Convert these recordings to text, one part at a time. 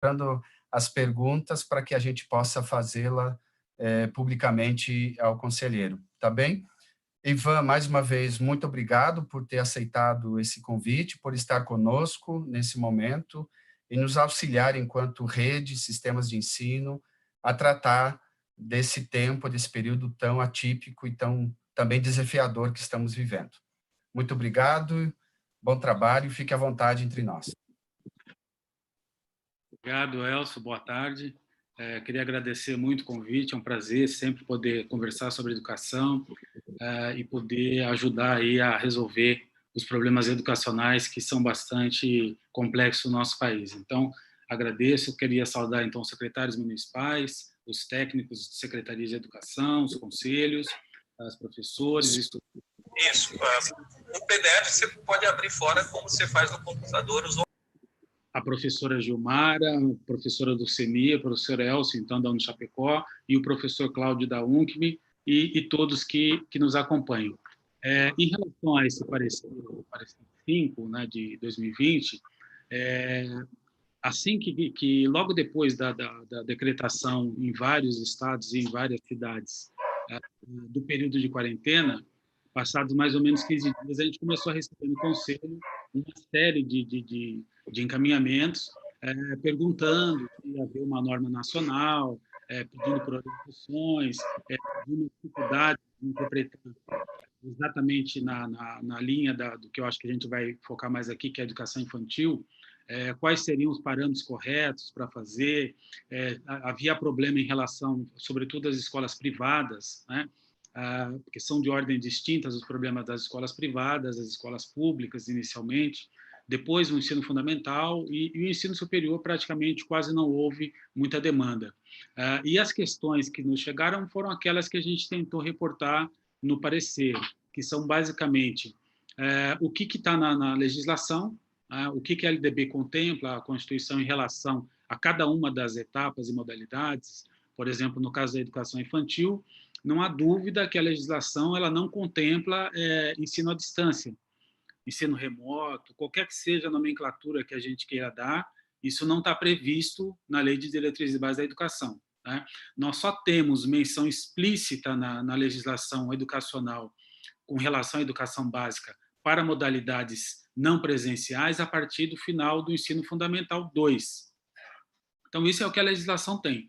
preparando as perguntas para que a gente possa fazê-la publicamente ao conselheiro, tá bem? Ivan, mais uma vez, muito obrigado por ter aceitado esse convite, por estar conosco nesse momento e nos auxiliar enquanto rede, sistemas de ensino, a tratar desse tempo, desse período tão atípico e tão também desafiador que estamos vivendo. Muito obrigado, bom trabalho e fique à vontade entre nós. Obrigado, Elcio. Boa tarde. Queria agradecer muito o convite. É um prazer sempre poder conversar sobre educação e poder ajudar aí a resolver os problemas educacionais que são bastante complexos no nosso país. Então, agradeço. Queria saudar, então, os secretários municipais, os técnicos de secretarias de educação, os conselhos, os professores, estudantes. Isso. O PDF você pode abrir fora como você faz no computador. A professora Gilmara, a professora do CENI, a professora Elcio, então, da Unichapecó, e o professor Cláudio da UNCME, e todos que nos acompanham. Em relação a esse parecer 5, né, de 2020, assim que logo depois da decretação em vários estados e em várias cidades do período de quarentena, passados mais ou menos 15 dias, a gente começou a receber no Conselho uma série de encaminhamentos perguntando se ia haver uma norma nacional, pedindo por orientações, pedindo dificuldade de interpretar exatamente na linha do que eu acho que a gente vai focar mais aqui, que é a educação infantil, quais seriam os parâmetros corretos para fazer. Havia problema em relação, sobretudo, às escolas privadas, né? Porque são de ordem distintas os problemas das escolas privadas, das escolas públicas, inicialmente, depois o ensino fundamental e o ensino superior praticamente quase não houve muita demanda. E as questões que nos chegaram foram aquelas que a gente tentou reportar no parecer, que são basicamente o que está na legislação, o que a LDB contempla, a Constituição, em relação a cada uma das etapas e modalidades. Por exemplo, no caso da educação infantil, não há dúvida que a legislação ela não contempla ensino à distância, ensino remoto, qualquer que seja a nomenclatura que a gente queira dar, isso não está previsto na Lei de Diretrizes Básicas da Educação. Né? Nós só temos menção explícita na legislação educacional com relação à educação básica para modalidades não presenciais a partir do final do ensino fundamental 2. Então, isso é o que a legislação tem.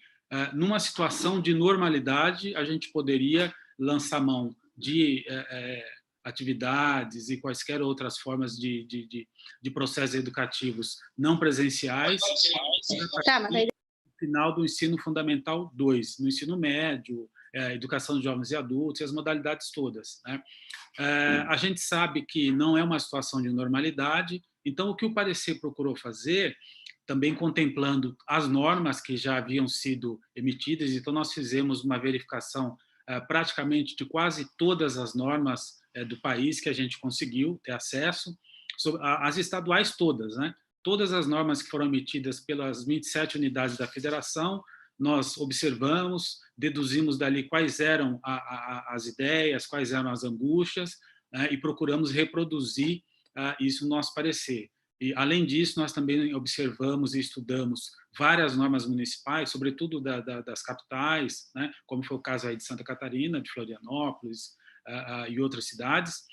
Numa situação de normalidade, a gente poderia lançar mão de atividades e quaisquer outras formas de processos educativos não presenciais no final do ensino fundamental 2, no ensino médio, educação de jovens e adultos e as modalidades todas. Né? A gente sabe que não é uma situação de normalidade, então o que o parecer procurou fazer, também contemplando as normas que já haviam sido emitidas, então nós fizemos uma verificação praticamente de quase todas as normas do país que a gente conseguiu ter acesso, as estaduais todas, né? Todas as normas que foram emitidas pelas 27 unidades da federação, nós observamos, deduzimos dali quais eram as ideias, quais eram as angústias, e procuramos reproduzir isso no nosso parecer. E, além disso, nós também observamos e estudamos várias normas municipais, sobretudo das capitais, né, como foi o caso aí de Santa Catarina, de Florianópolis e outras cidades.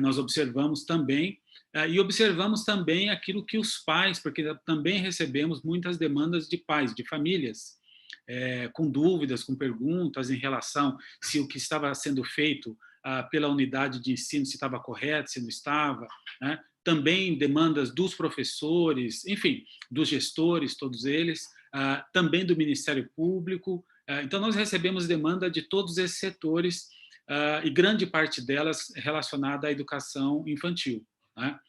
Nós observamos também, e observamos também aquilo que os pais, porque também recebemos muitas demandas de pais, de famílias, com dúvidas, com perguntas em relação se o que estava sendo feito pela unidade de ensino se estava correto, se não estava, né? Também demandas dos professores, enfim, dos gestores, todos eles, também do Ministério Público. Então, nós recebemos demanda de todos esses setores e grande parte delas relacionada à educação infantil. Né?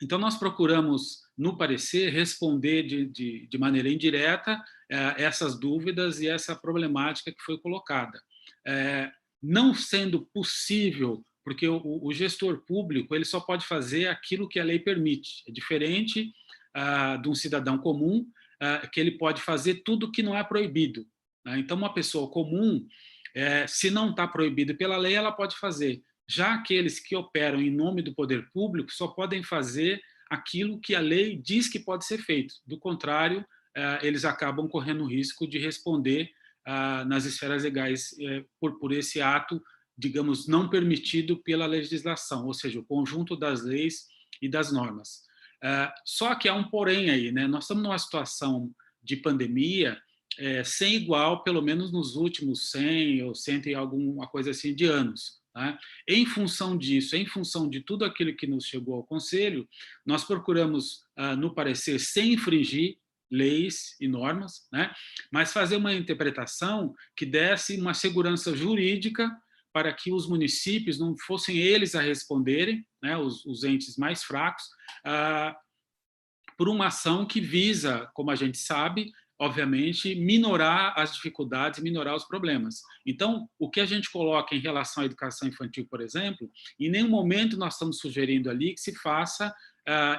Então, nós procuramos, no parecer, responder de maneira indireta essas dúvidas e essa problemática que foi colocada. Não sendo possível, porque o gestor público ele só pode fazer aquilo que a lei permite. É diferente de um cidadão comum, que ele pode fazer tudo que não é proibido. Né? Então, uma pessoa comum, se não está proibido pela lei, ela pode fazer. Já aqueles que operam em nome do poder público só podem fazer aquilo que a lei diz que pode ser feito. Do contrário, eles acabam correndo o risco de responder nas esferas legais por esse ato, digamos, não permitido pela legislação, ou seja, o conjunto das leis e das normas. Só que há um porém aí, né? Nós estamos numa situação de pandemia sem igual, pelo menos nos últimos 100 ou 100 e alguma coisa assim de anos. Né? Em função disso, em função de tudo aquilo que nos chegou ao Conselho, nós procuramos, no parecer, sem infringir leis e normas, né? Mas fazer uma interpretação que desse uma segurança jurídica para que os municípios não fossem eles a responderem, né, os entes mais fracos, por uma ação que visa, como a gente sabe, obviamente, minorar as dificuldades, minorar os problemas. Então, o que a gente coloca em relação à educação infantil, por exemplo, em nenhum momento nós estamos sugerindo ali que se faça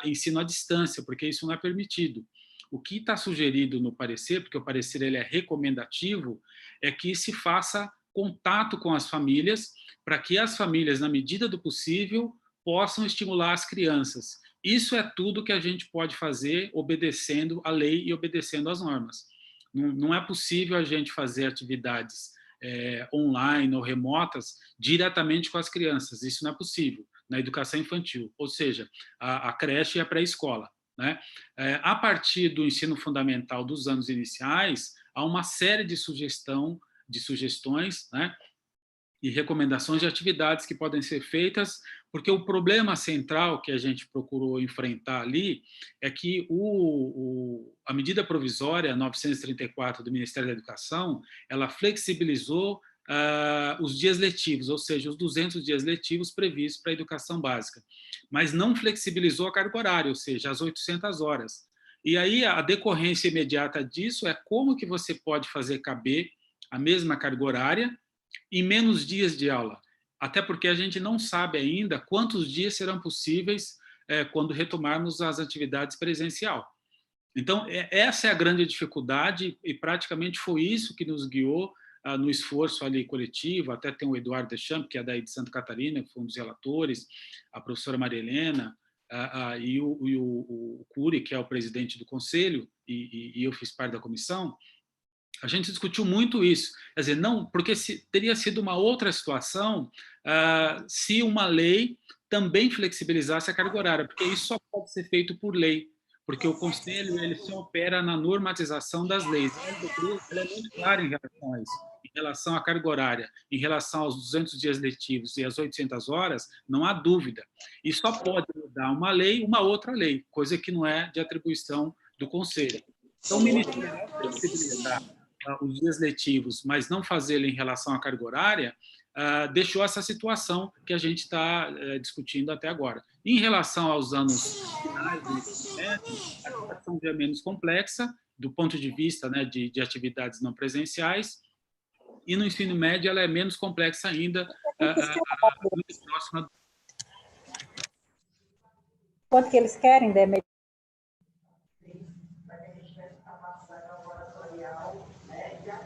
ensino à distância, porque isso não é permitido. O que está sugerido no parecer, porque o parecer ele é recomendativo, é que se faça contato com as famílias, para que as famílias, na medida do possível, possam estimular as crianças. Isso é tudo que a gente pode fazer obedecendo a lei e obedecendo às normas. Não é possível a gente fazer atividades online ou remotas diretamente com as crianças. Isso não é possível na educação infantil, ou seja, a creche e a pré-escola. Né? A partir do ensino fundamental dos anos iniciais, há uma série de sugestões, né, e recomendações de atividades que podem ser feitas, porque o problema central que a gente procurou enfrentar ali é que a medida provisória 934 do Ministério da Educação, ela flexibilizou os dias letivos, ou seja, os 200 dias letivos previstos para a educação básica, mas não flexibilizou a carga horária, ou seja, as 800 horas. E aí a decorrência imediata disso é como que você pode fazer caber a mesma carga horária em menos dias de aula, até porque a gente não sabe ainda quantos dias serão possíveis quando retomarmos as atividades presencial. Então, essa é a grande dificuldade e praticamente foi isso que nos guiou no esforço ali coletivo. Até tem o Eduardo Deschamps, que é daí de Santa Catarina, que foi um dos relatores, a professora Maria Helena, e o Cury, que é o presidente do conselho, e eu fiz parte da comissão. A gente discutiu muito isso, quer dizer, não, porque teria sido uma outra situação se uma lei também flexibilizasse a carga horária, porque isso só pode ser feito por lei, porque o Conselho ele se opera na normatização das leis. Ela é muito clara em relação a isso, em relação à carga horária, em relação aos 200 dias letivos e às 800 horas, não há dúvida. E só pode mudar uma lei, uma outra lei, coisa que não é de atribuição do Conselho. Então, o Ministério flexibilizar os dias letivos, mas não fazê-lo em relação à carga horária, deixou essa situação que a gente está discutindo até agora. Em relação aos anos finais do ensino médio, a situação já é menos complexa, do ponto de vista, né, de atividades não presenciais, e no ensino médio ela é menos complexa ainda, muito próxima. Quanto que eles querem, Demet?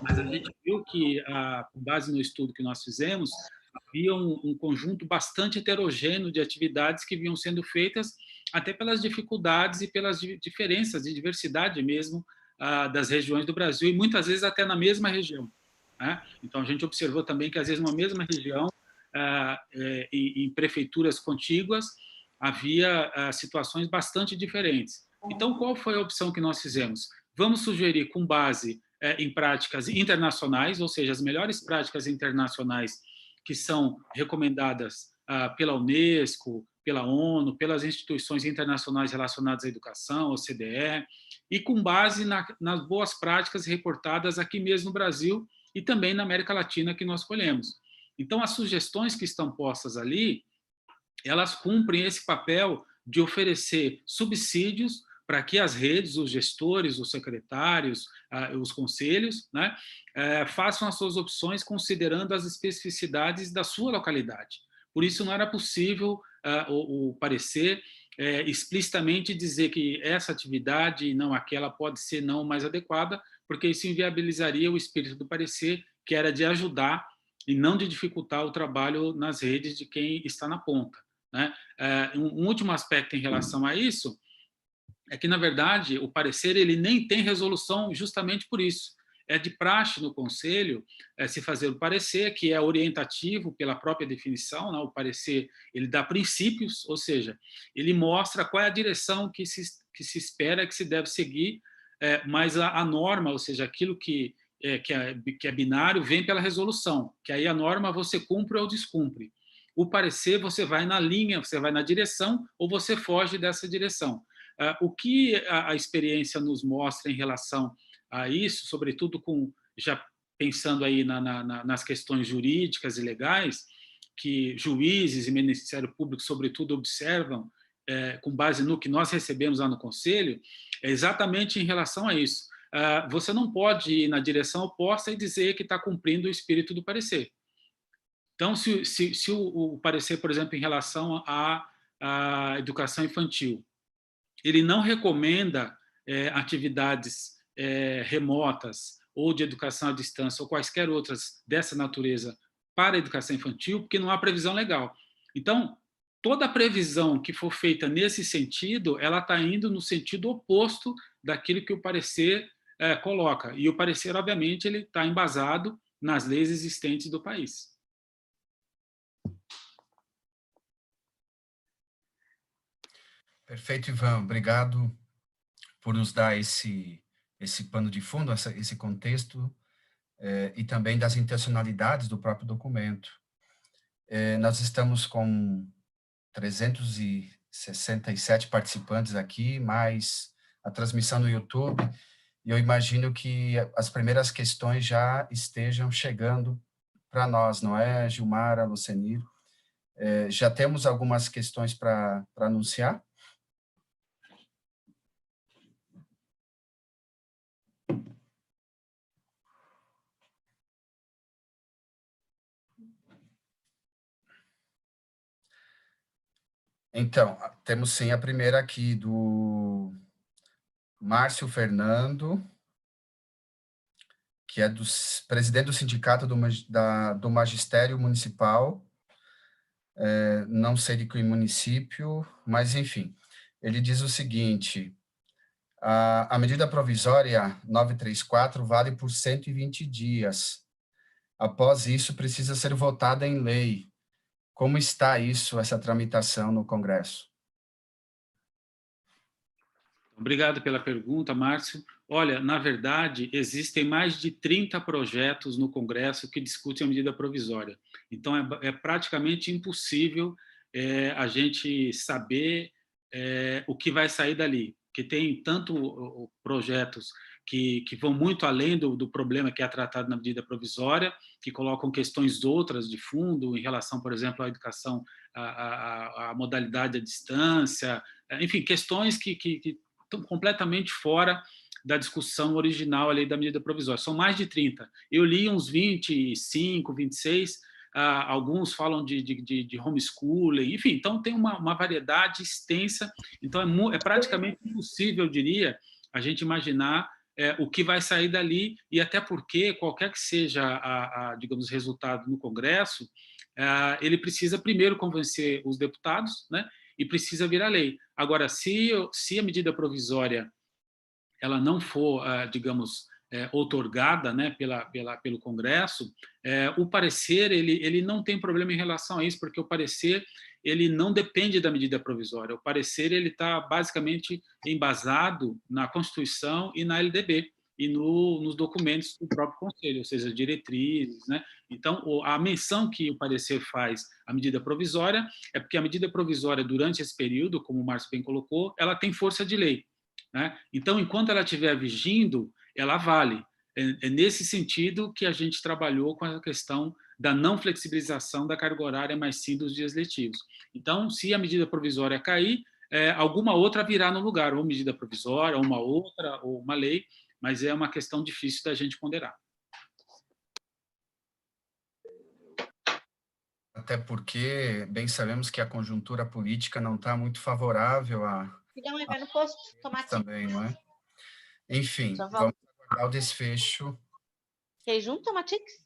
Mas a gente viu que, com base no estudo que nós fizemos, havia um conjunto bastante heterogêneo de atividades que vinham sendo feitas até pelas dificuldades e pelas diferenças de diversidade mesmo das regiões do Brasil, e muitas vezes até na mesma região. Né? Então, a gente observou também que, às vezes, numa mesma região, em prefeituras contíguas, havia situações bastante diferentes. Então, qual foi a opção que nós fizemos? Vamos sugerir, com base em práticas internacionais, ou seja, as melhores práticas internacionais que são recomendadas pela Unesco, pela ONU, pelas instituições internacionais relacionadas à educação, OCDE, e com base nas boas práticas reportadas aqui mesmo no Brasil e também na América Latina que nós escolhemos. Então, as sugestões que estão postas ali, elas cumprem esse papel de oferecer subsídios para que as redes, os gestores, os secretários, os conselhos, né, façam as suas opções considerando as especificidades da sua localidade. Por isso, não era possível o parecer explicitamente dizer que essa atividade e não aquela pode ser não mais adequada, porque isso inviabilizaria o espírito do parecer, que era de ajudar e não de dificultar o trabalho nas redes de quem está na ponta. Né? Um último aspecto em relação a isso é que, na verdade, o parecer ele nem tem resolução justamente por isso. É de praxe no Conselho se fazer o parecer, que é orientativo pela própria definição, né? O parecer ele dá princípios, ou seja, ele mostra qual é a direção que se espera que se deve seguir, mas a norma, ou seja, aquilo que é binário, vem pela resolução, que aí a norma você cumpre ou descumpre. O parecer você vai na linha, você vai na direção ou você foge dessa direção. O que a experiência nos mostra em relação a isso, sobretudo já pensando aí nas questões jurídicas e legais, que juízes e Ministério Público, sobretudo, observam, com base no que nós recebemos lá no Conselho, é exatamente em relação a isso. Você não pode ir na direção oposta e dizer que está cumprindo o espírito do parecer. Então, se o parecer, por exemplo, em relação à educação infantil, ele não recomenda atividades remotas ou de educação à distância ou quaisquer outras dessa natureza para a educação infantil, porque não há previsão legal. Então, toda a previsão que for feita nesse sentido, ela está indo no sentido oposto daquilo que o parecer coloca. E o parecer, obviamente, ele está embasado nas leis existentes do país. Perfeito, Ivan. Obrigado por nos dar esse pano de fundo, esse contexto, e também das intencionalidades do próprio documento. Nós estamos com 367 participantes aqui, mais a transmissão no YouTube, e eu imagino que as primeiras questões já estejam chegando para nós, não é, Gilmara, Lucenir? Já temos algumas questões para anunciar? Então, temos sim a primeira aqui do Márcio Fernando, que é presidente do Sindicato do Magistério Municipal, não sei de que município, mas enfim, ele diz o seguinte: a medida provisória 934 vale por 120 dias. Após isso, precisa ser votada em lei. Como está essa tramitação no Congresso? Obrigado pela pergunta, Márcio. Olha, na verdade, existem mais de 30 projetos no Congresso que discutem a medida provisória. Então, é praticamente impossível a gente saber o que vai sair dali, porque tem tanto projetos que vão muito além do problema que é tratado na medida provisória, que colocam questões outras de fundo em relação, por exemplo, à educação, à modalidade à distância, enfim, questões que estão completamente fora da discussão original ali da medida provisória. São mais de 30. Eu li uns 25, 26, alguns falam de homeschooling, enfim, então tem uma variedade extensa, então é praticamente impossível, eu diria, a gente imaginar o que vai sair dali, e até porque, qualquer que seja, digamos, resultado no Congresso, ele precisa primeiro convencer os deputados, né, e precisa virar lei. Agora, se a medida provisória ela não for, digamos, outorgada, né, pelo Congresso, o parecer ele não tem problema em relação a isso, porque o parecer ele não depende da medida provisória. O parecer ele está basicamente embasado na Constituição e na LDB e nos documentos do próprio Conselho, ou seja, diretrizes, né? Então, a menção que o parecer faz à medida provisória é porque a medida provisória, durante esse período, como o Márcio bem colocou, ela tem força de lei, né? Então, enquanto ela estiver vigindo, ela vale. É nesse sentido que a gente trabalhou com a questão da não flexibilização da carga horária, mas sim dos dias letivos. Então, se a medida provisória cair, alguma outra virá no lugar, ou medida provisória, ou uma outra, ou uma lei, mas é uma questão difícil da gente ponderar. Até porque bem sabemos que a conjuntura política não está muito favorável Filhão, vai no posto, tomate. Também, não é? Enfim, vamos aguardar o desfecho. Quer junto, tomatix?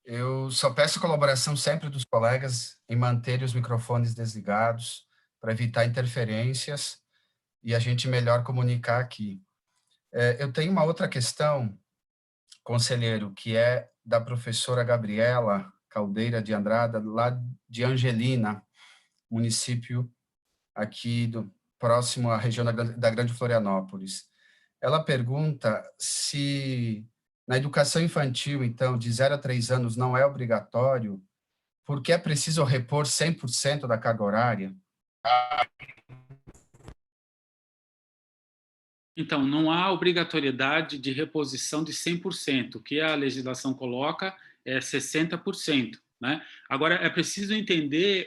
Eu só peço colaboração sempre dos colegas em manter os microfones desligados para evitar interferências. e a gente melhor comunicar aqui. Eu tenho uma outra questão, conselheiro, que é da professora Gabriela Caldeira de Andrada, lá de Angelina, município aqui próximo à região da Grande Florianópolis. Ela pergunta se na educação infantil, então, de 0 a 3 anos não é obrigatório, porque é preciso repor 100% da carga horária? Então, não há obrigatoriedade de reposição de 100%. O que a legislação coloca é 60%. Né? Agora, é preciso entender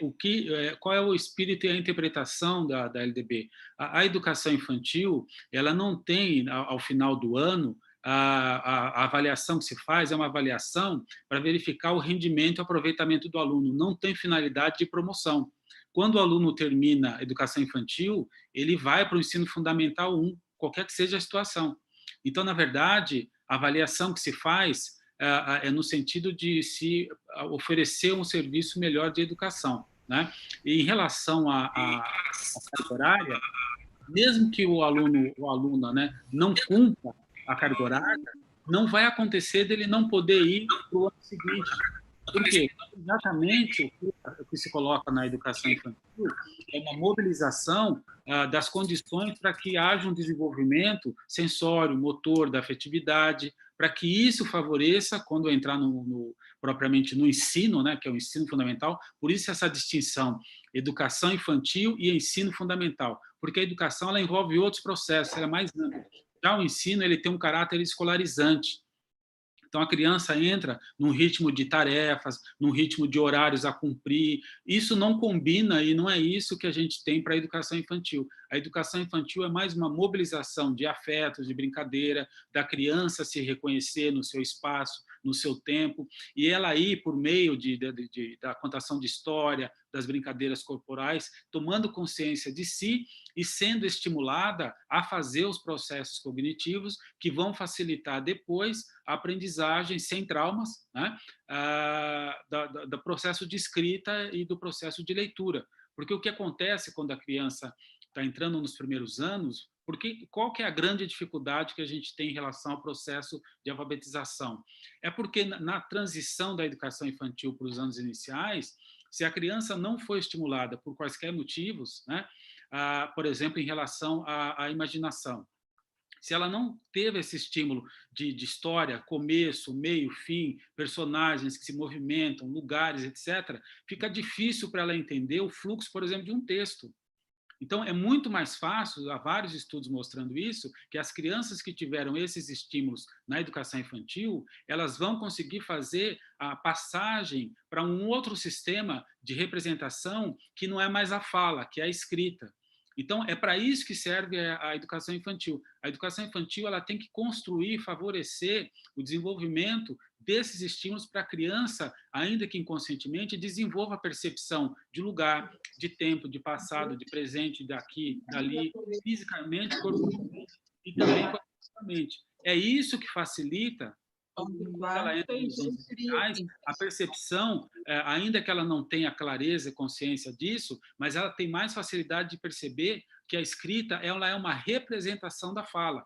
qual é o espírito e a interpretação da LDB. A educação infantil, ela não tem, ao final do ano, a avaliação que se faz é uma avaliação para verificar o rendimento e aproveitamento do aluno, não tem finalidade de promoção. Quando o aluno termina a educação infantil, ele vai para o ensino fundamental 1, qualquer que seja a situação. Então, na verdade, a avaliação que se faz é no sentido de se oferecer um serviço melhor de educação. Né? E em relação à carga horária, mesmo que o aluno ou aluna, né, não cumpra a carga horária, não vai acontecer dele não poder ir para o ano seguinte. Por quê? Exatamente o que se coloca na educação infantil é uma mobilização das condições para que haja um desenvolvimento sensório, motor, da afetividade, para que isso favoreça, quando entrar propriamente no ensino, né, que é o ensino fundamental, por isso essa distinção, educação infantil e ensino fundamental, porque a educação ela envolve outros processos, ela é mais ampla. Já o ensino ele tem um caráter escolarizante. Então, a criança entra num ritmo de tarefas, num ritmo de horários a cumprir. Isso não combina e não é isso que a gente tem para a educação infantil. A educação infantil é mais uma mobilização de afetos, de brincadeira, da criança se reconhecer no seu espaço, no seu tempo, e ela aí, por meio da contação de história, das brincadeiras corporais, tomando consciência de si e sendo estimulada a fazer os processos cognitivos que vão facilitar depois a aprendizagem sem traumas, né, do processo de escrita e do processo de leitura. Porque o que acontece quando a criança está entrando nos primeiros anos, qual que é a grande dificuldade que a gente tem em relação ao processo de alfabetização? É porque na transição da educação infantil para os anos iniciais, se a criança não foi estimulada por quaisquer motivos, né, por exemplo, em relação à imaginação, se ela não teve esse estímulo de história, começo, meio, fim, personagens que se movimentam, lugares, etc., fica difícil para ela entender o fluxo, por exemplo, de um texto. Então, é muito mais fácil, há vários estudos mostrando isso, que as crianças que tiveram esses estímulos na educação infantil, elas vão conseguir fazer a passagem para um outro sistema de representação que não é mais a fala, que é a escrita. Então, é para isso que serve a educação infantil. A educação infantil ela tem que construir, favorecer o desenvolvimento desses estímulos para a criança, ainda que inconscientemente, desenvolva a percepção de lugar, de tempo, de passado, de presente, daqui, dali, fisicamente, corporalmente e também cognitivamente. É isso que facilita quando ela entra nos anos iniciais, a percepção, ainda que ela não tenha clareza e consciência disso, mas ela tem mais facilidade de perceber que a escrita ela é uma representação da fala.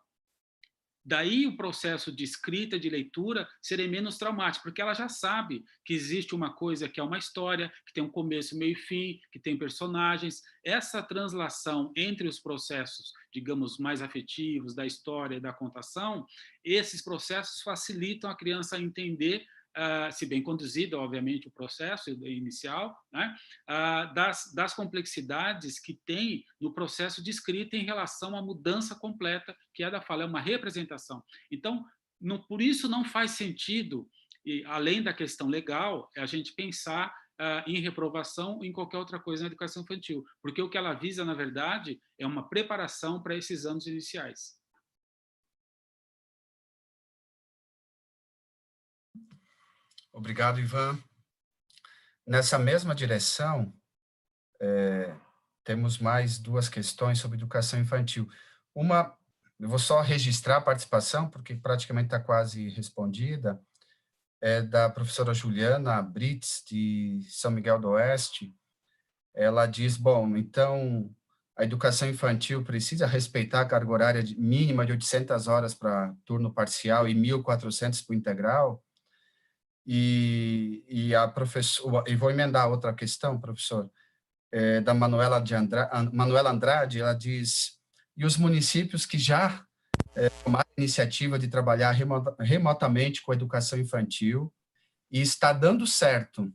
Daí o processo de escrita, de leitura, seria menos traumático, porque ela já sabe que existe uma coisa que é uma história, que tem um começo, meio e fim, que tem personagens. Essa translação entre os processos, digamos, mais afetivos, da história e da contação, esses processos facilitam a criança a entender, se bem conduzido, obviamente, o processo inicial, né, das complexidades que tem no processo de escrita em relação à mudança completa, que é da fala, é uma representação. Então, por isso não faz sentido, além da questão legal, a gente pensar em reprovação ou em qualquer outra coisa na educação infantil, porque o que ela visa, na verdade, é uma preparação para esses anos iniciais. Obrigado, Ivan. Nessa mesma direção, temos mais duas questões sobre educação infantil. Uma, eu vou só registrar a participação, porque praticamente está quase respondida, é da professora Juliana Brits, de São Miguel do Oeste. Ela diz, bom, então, a educação infantil precisa respeitar a carga horária mínima de 800 horas para turno parcial e 1.400 para o integral. E a professora, e vou emendar outra questão, professor, da Manuela Andrade, ela diz, e os municípios que já tomaram a iniciativa de trabalhar remotamente com a educação infantil e está dando certo,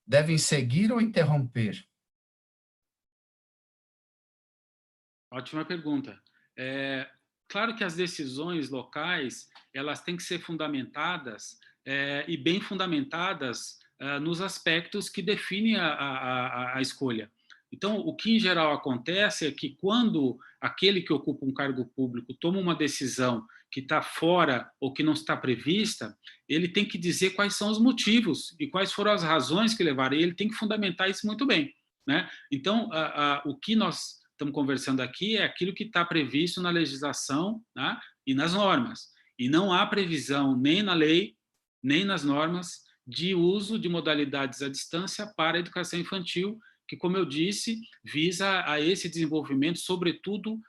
devem seguir ou interromper? Ótima pergunta. Claro que as decisões locais, elas têm que ser fundamentadas e bem fundamentadas nos aspectos que definem a escolha. Então, o que em geral acontece é que quando aquele que ocupa um cargo público toma uma decisão que está fora ou que não está prevista, ele tem que dizer quais são os motivos e quais foram as razões que levaram, e ele tem que fundamentar isso muito bem, né? Então, o que nós estamos conversando aqui é aquilo que está previsto na legislação, né, e nas normas. E não há previsão nem na lei, nem nas normas de uso de modalidades à distância para a educação infantil, que, como eu disse, visa a esse desenvolvimento, sobretudo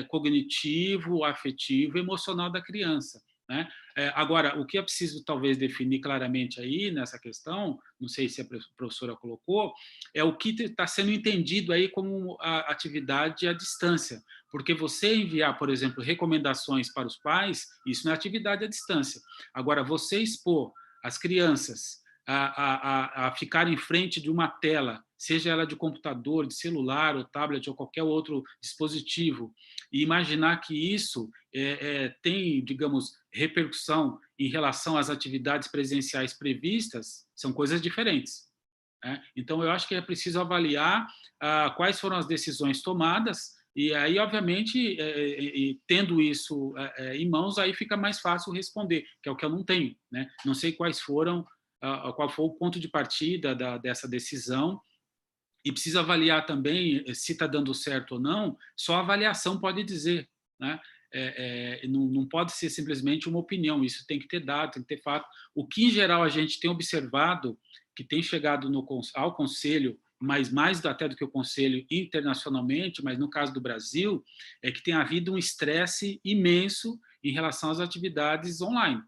cognitivo, afetivo, emocional da criança, né? Agora, o que é preciso talvez definir claramente aí nessa questão, não sei se a professora colocou, é o que está sendo entendido aí como a atividade à distância, porque você enviar, por exemplo, recomendações para os pais, isso não é atividade à distância. Agora, você expor as crianças a ficar em frente de uma tela, seja ela de computador, de celular, ou tablet, ou qualquer outro dispositivo, e imaginar que isso tem, digamos, repercussão em relação às atividades presenciais previstas, são coisas diferentes, né? Então, eu acho que é preciso avaliar quais foram as decisões tomadas, e aí, obviamente, tendo isso em mãos, aí fica mais fácil responder, que é o que eu não tenho, né? Não sei quais foram, qual foi o ponto de partida dessa decisão, e precisa avaliar também se está dando certo ou não, só a avaliação pode dizer, né? Não pode ser simplesmente uma opinião, isso tem que ter dado, tem que ter fato. O que, em geral, a gente tem observado, que tem chegado ao Conselho, mas mais até do que o Conselho internacionalmente, mas no caso do Brasil, é que tem havido um estresse imenso em relação às atividades online,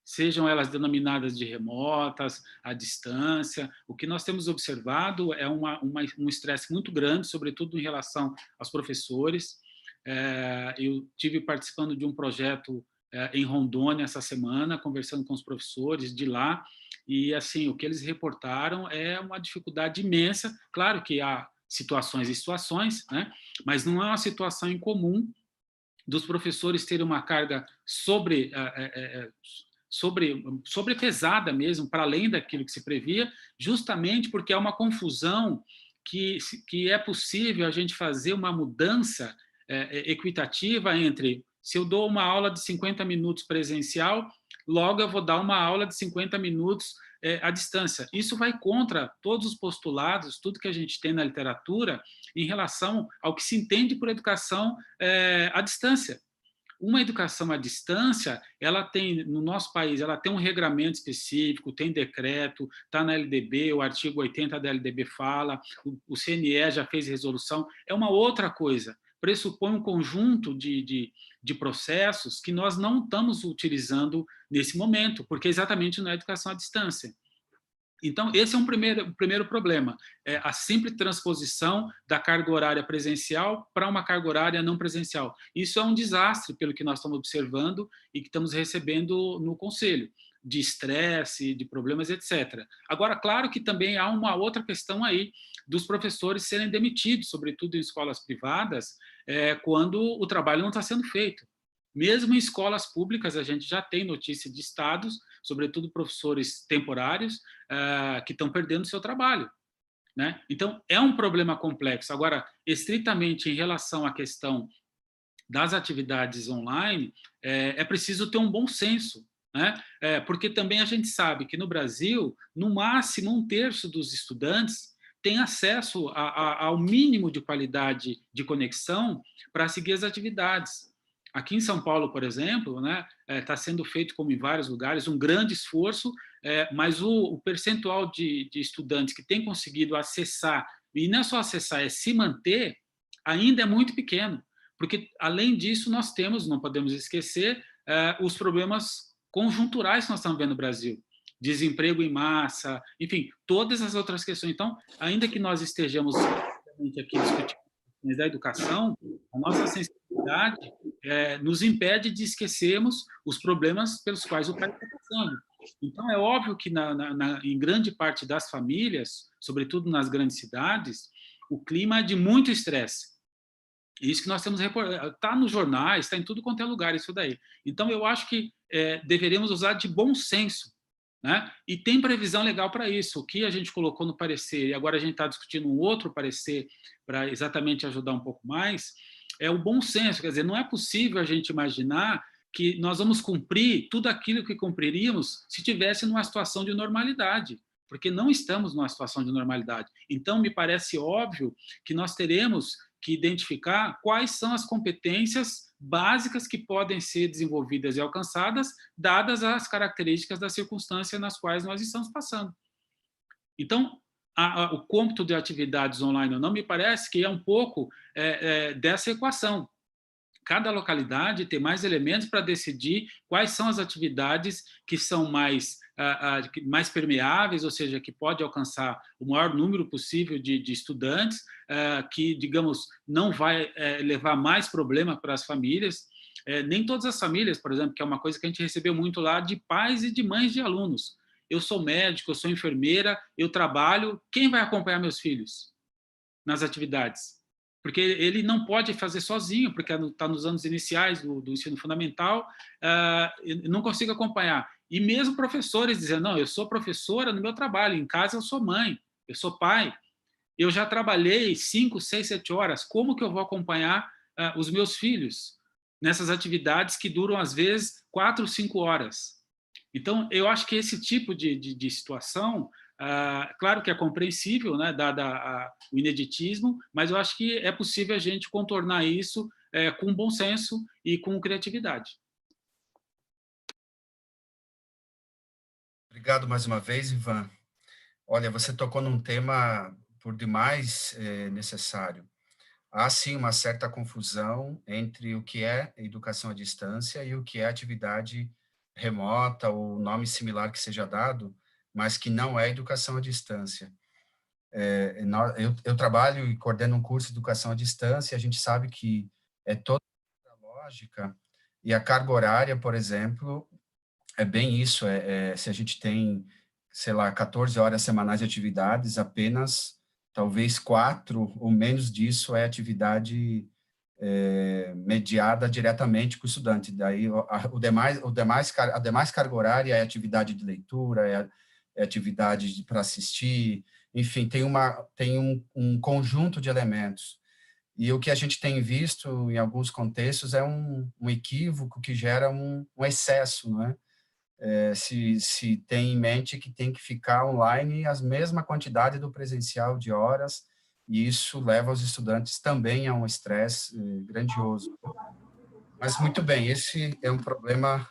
sejam elas denominadas de remotas, à distância. O que nós temos observado é um estresse muito grande, sobretudo em relação aos professores. Eu tive participando de um projeto em Rondônia essa semana, conversando com os professores de lá, e assim, o que eles reportaram é uma dificuldade imensa. Claro que há situações e situações, né? Mas não é uma situação incomum dos professores terem uma carga sobrepesada mesmo, para além daquilo que se previa, justamente porque há uma confusão que é possível a gente fazer uma mudança equitativa entre, se eu dou uma aula de 50 minutos presencial, logo eu vou dar uma aula de 50 minutos à distância. Isso vai contra todos os postulados, tudo que a gente tem na literatura em relação ao que se entende por educação à distância. Uma educação à distância, ela tem, no nosso país, ela tem um regramento específico, tem decreto, está na LDB, o artigo 80 da LDB fala, o CNE já fez resolução, é uma outra coisa, pressupõe um conjunto de processos que nós não estamos utilizando nesse momento, porque exatamente não é educação à distância. Então, esse é um primeiro problema, a simples transposição da carga horária presencial para uma carga horária não presencial. Isso é um desastre, pelo que nós estamos observando e que estamos recebendo no Conselho, de estresse, de problemas, etc. Agora, claro que também há uma outra questão aí, dos professores serem demitidos, sobretudo em escolas privadas, quando o trabalho não está sendo feito. Mesmo em escolas públicas, a gente já tem notícia de estados, sobretudo professores temporários, que estão perdendo o seu trabalho, né? Então, é um problema complexo. Agora, estritamente em relação à questão das atividades online, é preciso ter um bom senso, né? Porque também a gente sabe que no Brasil, no máximo 1/3 dos estudantes tem acesso ao mínimo de qualidade de conexão para seguir as atividades. Aqui em São Paulo, por exemplo, né, está sendo feito, como em vários lugares, um grande esforço, mas o percentual de estudantes que têm conseguido acessar, e não é só acessar, é se manter, ainda é muito pequeno, porque, além disso, nós temos, não podemos esquecer, os problemas conjunturais que nós estamos vendo no Brasil. Desemprego em massa, enfim, todas as outras questões. Então, ainda que nós estejamos aqui discutindo questões da educação, a nossa sensibilidade nos impede de esquecermos os problemas pelos quais o país está passando. Então, é óbvio que em grande parte das famílias, sobretudo nas grandes cidades, o clima é de muito estresse. Isso que nós temos, está nos jornais, está em tudo quanto é lugar, isso daí. Então, eu acho que deveríamos usar de bom senso, né? E tem previsão legal para isso. O que a gente colocou no parecer, e agora a gente está discutindo um outro parecer para exatamente ajudar um pouco mais, é o bom senso. Quer dizer, não é possível a gente imaginar que nós vamos cumprir tudo aquilo que cumpriríamos se tivesse numa situação de normalidade, porque não estamos numa situação de normalidade. Então, me parece óbvio que nós teremos que identificar quais são as competências básicas que podem ser desenvolvidas e alcançadas, dadas as características da circunstância nas quais nós estamos passando. Então, o cômputo de atividades online não me parece que é um pouco dessa equação. Cada localidade tem mais elementos para decidir quais são as atividades que são mais permeáveis, ou seja, que pode alcançar o maior número possível de estudantes, que, digamos, não vai levar mais problema para as famílias. Nem todas as famílias, por exemplo, que é uma coisa que a gente recebeu muito lá de pais e de mães de alunos. Eu sou médico, eu sou enfermeira, eu trabalho, quem vai acompanhar meus filhos nas atividades? Porque ele não pode fazer sozinho, porque está nos anos iniciais do ensino fundamental, não consigo acompanhar. E mesmo professores dizendo, não, eu sou professora no meu trabalho, em casa eu sou mãe, eu sou pai, eu já trabalhei 5, 6, 7 horas, como que eu vou acompanhar os meus filhos nessas atividades que duram, às vezes, 4, 5 horas? Então, eu acho que esse tipo de situação, claro que é compreensível, né, dado o ineditismo, mas eu acho que é possível a gente contornar isso com bom senso e com criatividade. Obrigado mais uma vez, Ivan. Olha, você tocou num tema por demais necessário. Há, sim, uma certa confusão entre o que é educação à distância e o que é atividade remota ou nome similar que seja dado, mas que não é educação à distância. Eu trabalho e coordeno um curso de educação à distância, a gente sabe que é toda a lógica e a carga horária, por exemplo, é bem isso, se a gente tem, sei lá, 14 horas semanais de atividades, apenas talvez 4 ou menos disso é atividade mediada diretamente com o estudante. Daí a demais carga horária é atividade de leitura, é atividade para assistir, enfim, tem um conjunto de elementos. E o que a gente tem visto em alguns contextos é um equívoco que gera um excesso, não é? Se tem em mente que tem que ficar online a mesma quantidade do presencial de horas, e isso leva os estudantes também a um estresse grandioso. Mas, muito bem, esse é um problema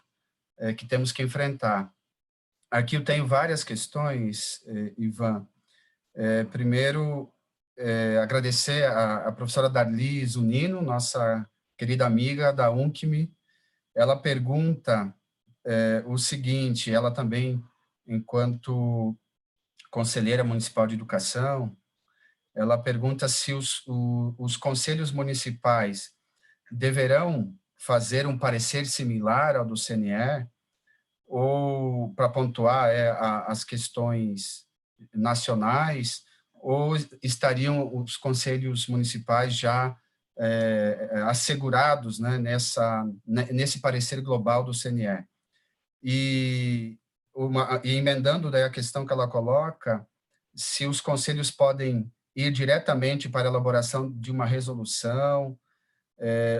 que temos que enfrentar. Aqui eu tenho várias questões, Ivan. Primeiro, agradecer a professora Darli Zunino, nossa querida amiga da UNCME. Ela pergunta o seguinte, ela também, enquanto conselheira municipal de educação, ela pergunta se os conselhos municipais deverão fazer um parecer similar ao do CNE, ou para pontuar as questões nacionais, ou estariam os conselhos municipais já assegurados, né, nesse parecer global do CNE. E emendando daí a questão que ela coloca, se os conselhos podem ir diretamente para a elaboração de uma resolução,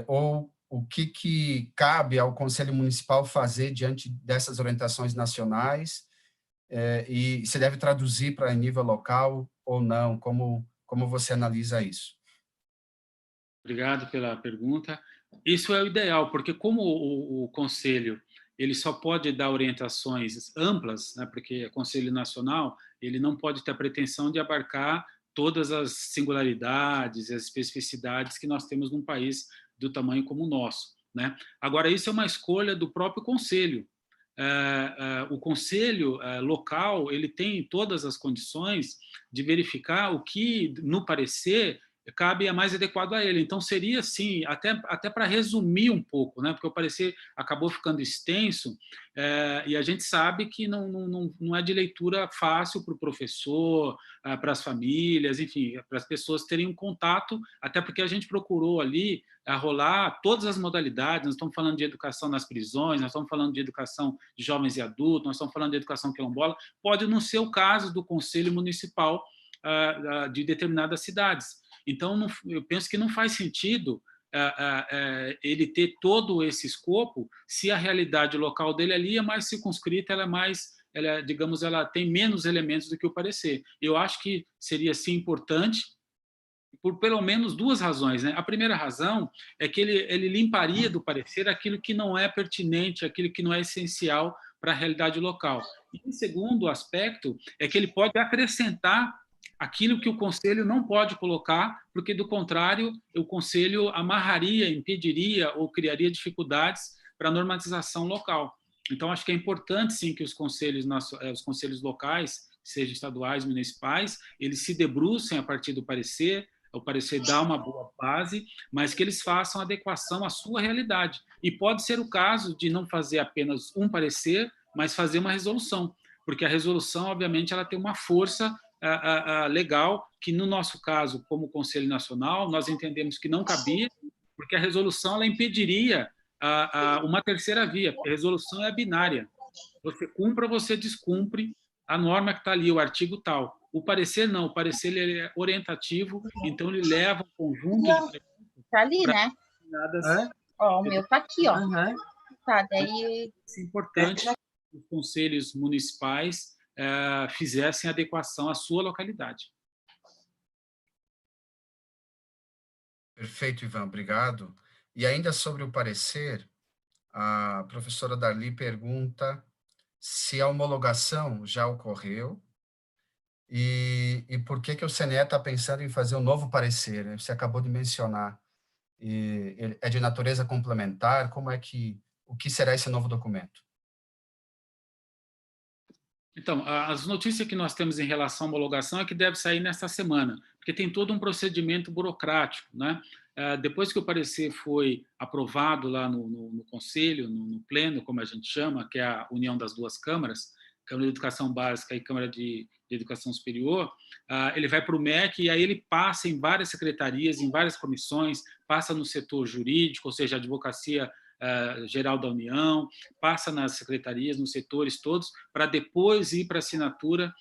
ou o que cabe ao Conselho Municipal fazer diante dessas orientações nacionais, e se deve traduzir para nível local ou não, como você analisa isso? Obrigado pela pergunta. Isso é o ideal, porque como o Conselho ele só pode dar orientações amplas, né, porque é Conselho Nacional, ele não pode ter a pretensão de abarcar todas as singularidades e as especificidades que nós temos num país do tamanho como o nosso, né? Agora, isso é uma escolha do próprio conselho. O conselho local, ele tem todas as condições de verificar o que, no parecer, cabe a mais adequado a ele. Então, seria, assim, até para resumir um pouco, né? Porque o parecer acabou ficando extenso, e a gente sabe que não é de leitura fácil para o professor, para as famílias, enfim, para as pessoas terem um contato, até porque a gente procurou ali rolar todas as modalidades. Nós estamos falando de educação nas prisões, nós estamos falando de educação de jovens e adultos, nós estamos falando de educação quilombola. Pode não ser o caso do Conselho Municipal de determinadas cidades. Então, eu penso que não faz sentido ele ter todo esse escopo se a realidade local dele ali é mais circunscrita, digamos, ela tem menos elementos do que o parecer. Eu acho que seria, sim, importante, por pelo menos duas razões, né? A primeira razão é que ele limparia do parecer aquilo que não é pertinente, aquilo que não é essencial para a realidade local. E o segundo aspecto é que ele pode acrescentar aquilo que o conselho não pode colocar, porque, do contrário, o conselho amarraria, impediria ou criaria dificuldades para a normatização local. Então, acho que é importante, sim, que os conselhos locais, sejam estaduais, municipais, eles se debrucem a partir do parecer, o parecer dá uma boa base, mas que eles façam adequação à sua realidade. E pode ser o caso de não fazer apenas um parecer, mas fazer uma resolução, porque a resolução, obviamente, ela tem uma força legal, que no nosso caso, como Conselho Nacional, nós entendemos que não cabia, porque a resolução ela impediria uma terceira via, porque a resolução é binária. Você cumpre ou você descumpre a norma que está ali, o artigo tal. O parecer não, o parecer ele é orientativo, então ele leva um conjunto de... Tá ali, né? Ó, o meu tá aqui, ó. Tá, daí... É importante que os conselhos municipais fizessem adequação à sua localidade. Perfeito, Ivan, obrigado. E ainda sobre o parecer, a professora Darli pergunta se a homologação já ocorreu e por que o CNE está pensando em fazer um novo parecer, né? Você acabou de mencionar. É de natureza complementar? O que será esse novo documento? Então, as notícias que nós temos em relação à homologação é que deve sair nesta semana, porque tem todo um procedimento burocrático, né? Depois que o parecer foi aprovado lá no Conselho, no Pleno, como a gente chama, que é a união das duas câmaras, Câmara de Educação Básica e Câmara de Educação Superior, ele vai para o MEC e aí ele passa em várias secretarias, em várias comissões, passa no setor jurídico, ou seja, a Advocacia Geral da União, passa nas secretarias, nos setores todos, para depois ir para a assinatura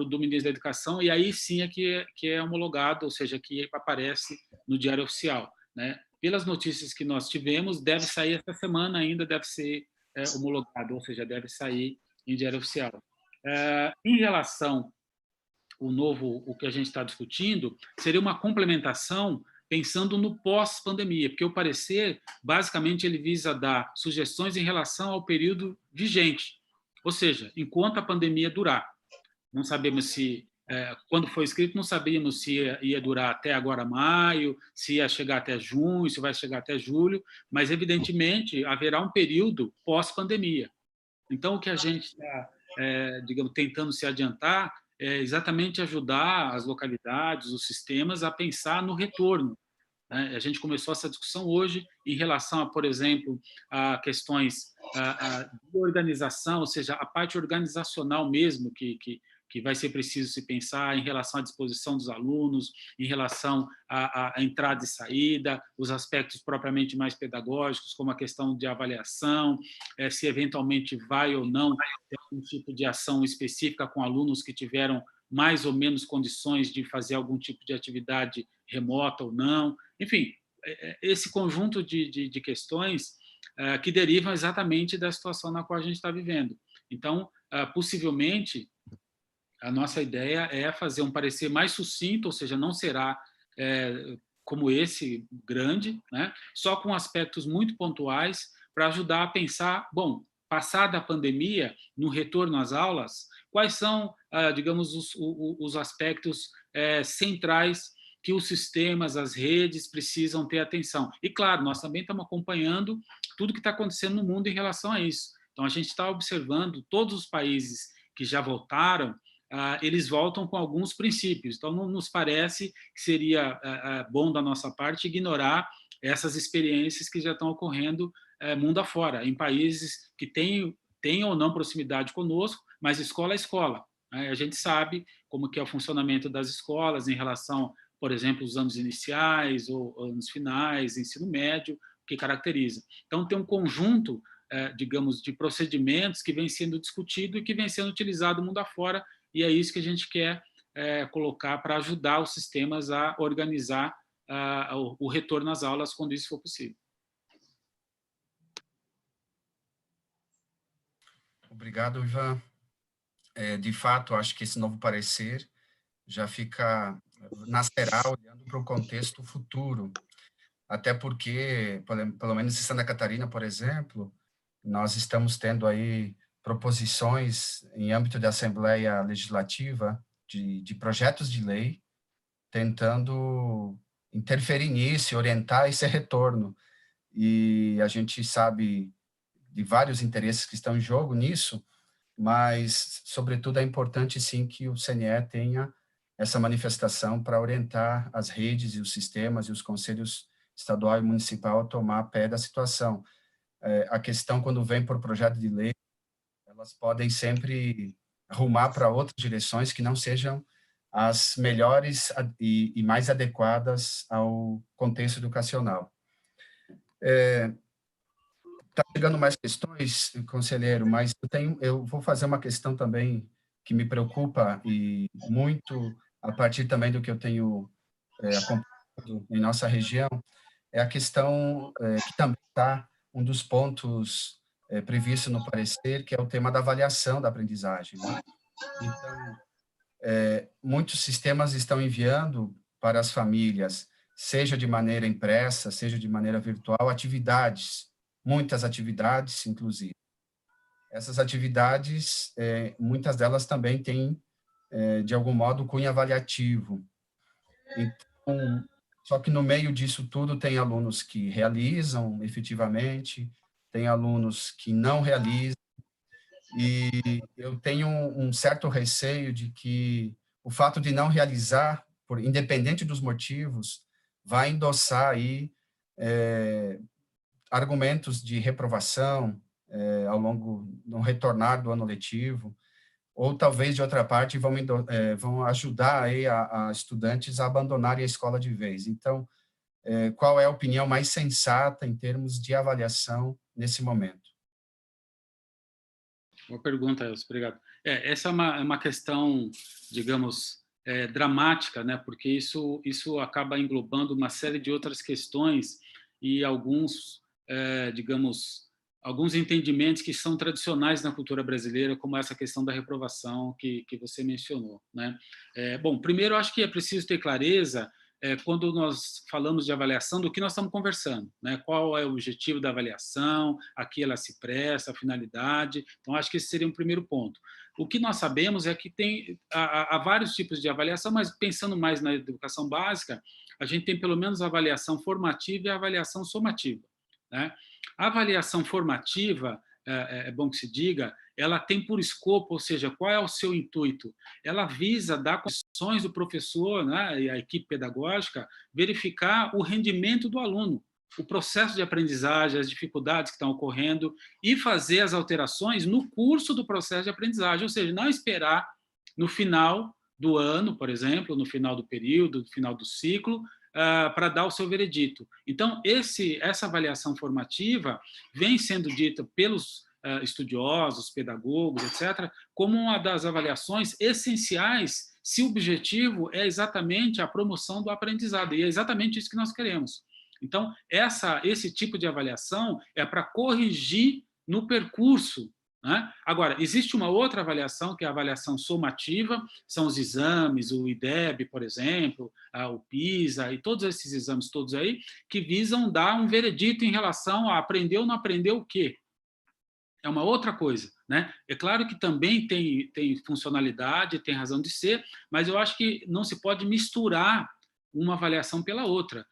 do Ministério da Educação, e aí sim é que é homologado, ou seja, que aparece no Diário Oficial, né? Pelas notícias que nós tivemos, deve sair esta semana ainda, deve ser homologado, ou seja, deve sair em Diário Oficial. Em relação o que a gente está discutindo, seria uma complementação pensando no pós-pandemia, porque o parecer, basicamente, ele visa dar sugestões em relação ao período vigente, ou seja, enquanto a pandemia durar. Não sabemos se, quando foi escrito, não sabíamos se ia durar até agora maio, se ia chegar até junho, se vai chegar até julho, mas, evidentemente, haverá um período pós-pandemia. Então, o que a gente está, digamos, tentando se adiantar é exatamente ajudar as localidades, os sistemas, a pensar no retorno. A gente começou essa discussão hoje em relação a, por exemplo, a questões de organização, ou seja, a parte organizacional mesmo que vai ser preciso se pensar em relação à disposição dos alunos, em relação à entrada e saída, os aspectos propriamente mais pedagógicos, como a questão de avaliação, se eventualmente vai ou não ter algum tipo de ação específica com alunos que tiveram mais ou menos condições de fazer algum tipo de atividade remota ou não. Enfim, esse conjunto de questões que derivam exatamente da situação na qual a gente está vivendo. Então, possivelmente, a nossa ideia é fazer um parecer mais sucinto, ou seja, não será como esse grande, né? Só com aspectos muito pontuais para ajudar a pensar, bom, passada a pandemia, no retorno às aulas, quais são, digamos, os aspectos centrais que os sistemas, as redes precisam ter atenção. E, claro, nós também estamos acompanhando tudo que está acontecendo no mundo em relação a isso. Então, a gente está observando todos os países que já voltaram, eles voltam com alguns princípios. Então, não nos parece que seria bom da nossa parte ignorar essas experiências que já estão ocorrendo mundo afora, em países que têm ou não proximidade conosco, mas escola é escola. A gente sabe como que é o funcionamento das escolas em relação, por exemplo, os anos iniciais ou anos finais, ensino médio, que caracteriza. Então, tem um conjunto, digamos, de procedimentos que vem sendo discutido e que vem sendo utilizado mundo afora, e é isso que a gente quer colocar para ajudar os sistemas a organizar o retorno às aulas quando isso for possível. Obrigado, Ivan. De fato, acho que esse novo parecer já nascerá olhando para o contexto futuro, até porque, pelo menos em Santa Catarina, por exemplo, nós estamos tendo aí proposições em âmbito da Assembleia Legislativa de projetos de lei tentando interferir nisso, orientar esse retorno. E a gente sabe de vários interesses que estão em jogo nisso, mas, sobretudo, é importante, sim, que o CNE tenha essa manifestação para orientar as redes e os sistemas e os conselhos estadual e municipal a tomar pé da situação. A questão, quando vem por projeto de lei, elas podem sempre rumar para outras direções que não sejam as melhores e mais adequadas ao contexto educacional. Está chegando mais questões, conselheiro, mas eu vou fazer uma questão também que me preocupa e muito a partir também do que eu tenho acompanhado em nossa região, é a questão que também está um dos pontos previsto no parecer, que é o tema da avaliação da aprendizagem, né? Então, muitos sistemas estão enviando para as famílias, seja de maneira impressa, seja de maneira virtual, atividades, muitas atividades, inclusive. Essas atividades, muitas delas também têm, de algum modo, cunho avaliativo. Então, só que no meio disso tudo tem alunos que realizam efetivamente, tem alunos que não realizam, e eu tenho um certo receio de que o fato de não realizar, independente dos motivos, vai endossar aí argumentos de reprovação ao longo do retornar do ano letivo, ou talvez, de outra parte, vão ajudar aí a estudantes a abandonarem a escola de vez. Então, qual é a opinião mais sensata em termos de avaliação nesse momento? Boa pergunta, Elcio, obrigado. Essa é uma questão, digamos, dramática, né? Porque isso acaba englobando uma série de outras questões e alguns, digamos, alguns entendimentos que são tradicionais na cultura brasileira, como essa questão da reprovação que você mencionou, né? Bom, primeiro, acho que é preciso ter clareza quando nós falamos de avaliação, do que nós estamos conversando, né? Qual é o objetivo da avaliação, a que ela se presta, a finalidade. Então, acho que esse seria um primeiro ponto. O que nós sabemos é que há vários tipos de avaliação, mas pensando mais na educação básica, a gente tem pelo menos a avaliação formativa e a avaliação somativa, né? A avaliação formativa, é bom que se diga, ela tem por escopo, ou seja, qual é o seu intuito? Ela visa dar condições do professor, né, e a equipe pedagógica verificar o rendimento do aluno, o processo de aprendizagem, as dificuldades que estão ocorrendo e fazer as alterações no curso do processo de aprendizagem, ou seja, não esperar no final do ano, por exemplo, no final do período, no final do ciclo, para dar o seu veredito. Então, essa avaliação formativa vem sendo dita pelos estudiosos, pedagogos, etc., como uma das avaliações essenciais se o objetivo é exatamente a promoção do aprendizado, e é exatamente isso que nós queremos. Então, esse tipo de avaliação é para corrigir no percurso, né? Agora, existe uma outra avaliação, que é a avaliação somativa, são os exames, o IDEB, por exemplo, o PISA, e todos esses exames todos aí, que visam dar um veredito em relação a aprender ou não aprender o quê? é uma outra coisa, né? É claro que também tem funcionalidade, tem razão de ser, mas eu acho que não se pode misturar uma avaliação pela outra.